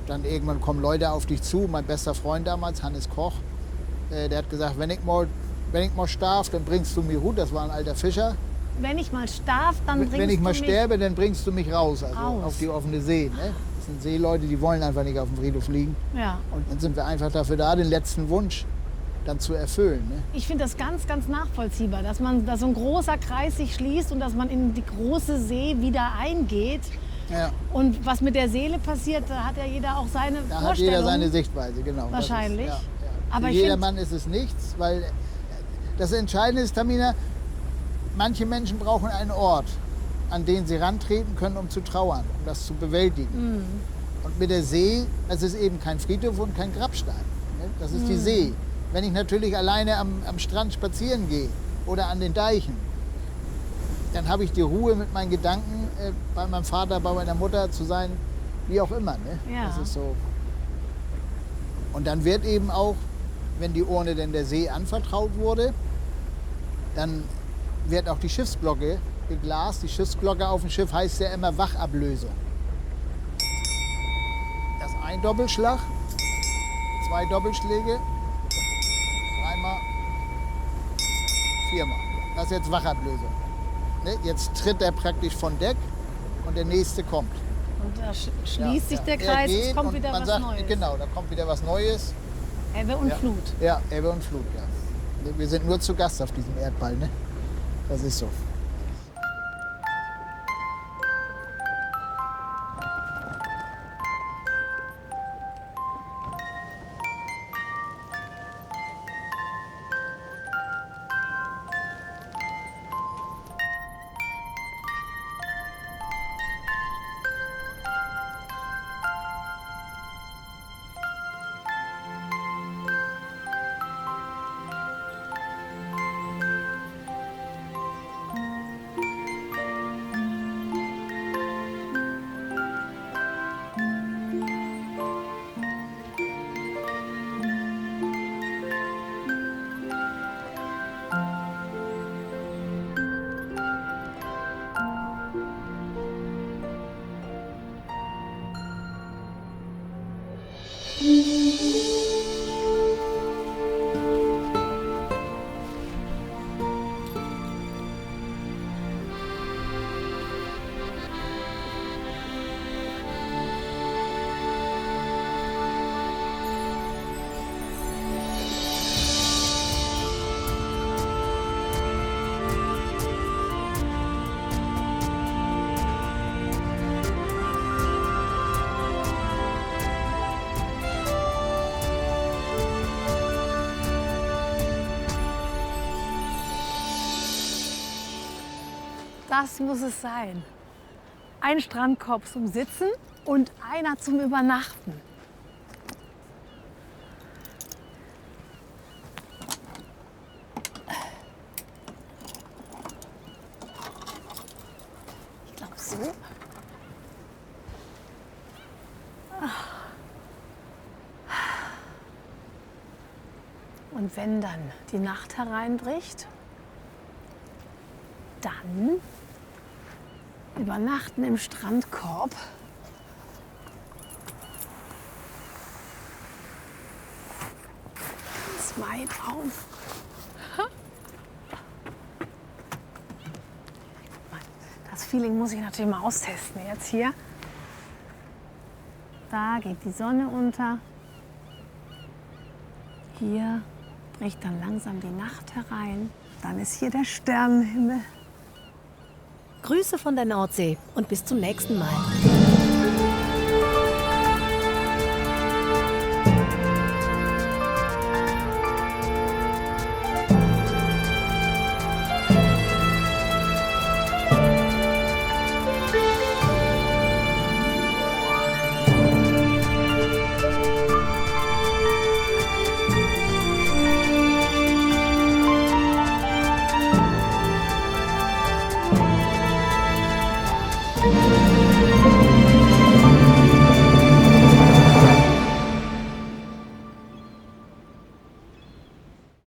Dann irgendwann kommen Leute auf dich zu. Mein bester Freund damals, Hannes Koch, der hat gesagt, wenn ich mal starb, dann bringst du mich Hut. Das war ein alter Fischer. Wenn ich mal starb, dann bringst du mich... Wenn ich mal sterbe, dann bringst du mich raus, also raus. auf die offene See. Ne? Das sind Seeleute, die wollen einfach nicht auf dem Friedhof liegen. Ja. Und dann sind wir einfach dafür da, den letzten Wunsch dann zu erfüllen. Ne? Ich finde das ganz, ganz nachvollziehbar, dass so ein großer Kreis sich schließt und dass man in die große See wieder eingeht. Ja. Und was mit der Seele passiert, da hat ja jeder auch seine Da Vorstellung. hat jeder seine Sichtweise, genau. Wahrscheinlich. Das ist, ja. Aber Für ich jedermann ist es nichts, weil Das Entscheidende ist, Tamina, manche Menschen brauchen einen Ort, an den sie rantreten können, um zu trauern, um das zu bewältigen. Mhm. Und mit der See, das ist eben kein Friedhof und kein Grabstein. Ne? Das ist die See. Wenn ich natürlich alleine am Strand spazieren gehe oder an den Deichen, dann habe ich die Ruhe mit meinen Gedanken, bei meinem Vater, bei meiner Mutter zu sein, wie auch immer. Ne? Ja. Das ist so. Und dann wird eben auch, wenn die Urne denn der See anvertraut wurde, dann wird auch die Schiffsglocke geglast. Die Schiffsglocke auf dem Schiff heißt ja immer Wachablösung. Das ist ein Doppelschlag, 2 Doppelschläge, 3-mal, 4-mal. Das ist jetzt Wachablösung. Ne? Jetzt tritt er praktisch von Deck und der nächste kommt. Und da schließt sich der Kreis, es kommt wieder was Neues. Genau, da kommt wieder was Neues. Ebbe und Flut. Ja, Ebbe und Flut, ja. Wir sind nur zu Gast auf diesem Erdball, ne? Das ist so. Das muss es sein. Ein Strandkorb zum Sitzen und einer zum Übernachten. Ich glaube so. Und wenn dann die Nacht hereinbricht, dann übernachten im Strandkorb. Ganz weit auf. Das Feeling muss ich natürlich mal austesten jetzt hier. Da geht die Sonne unter. Hier bricht dann langsam die Nacht herein. Dann ist hier der Sternenhimmel. Grüße von der Nordsee und bis zum nächsten Mal.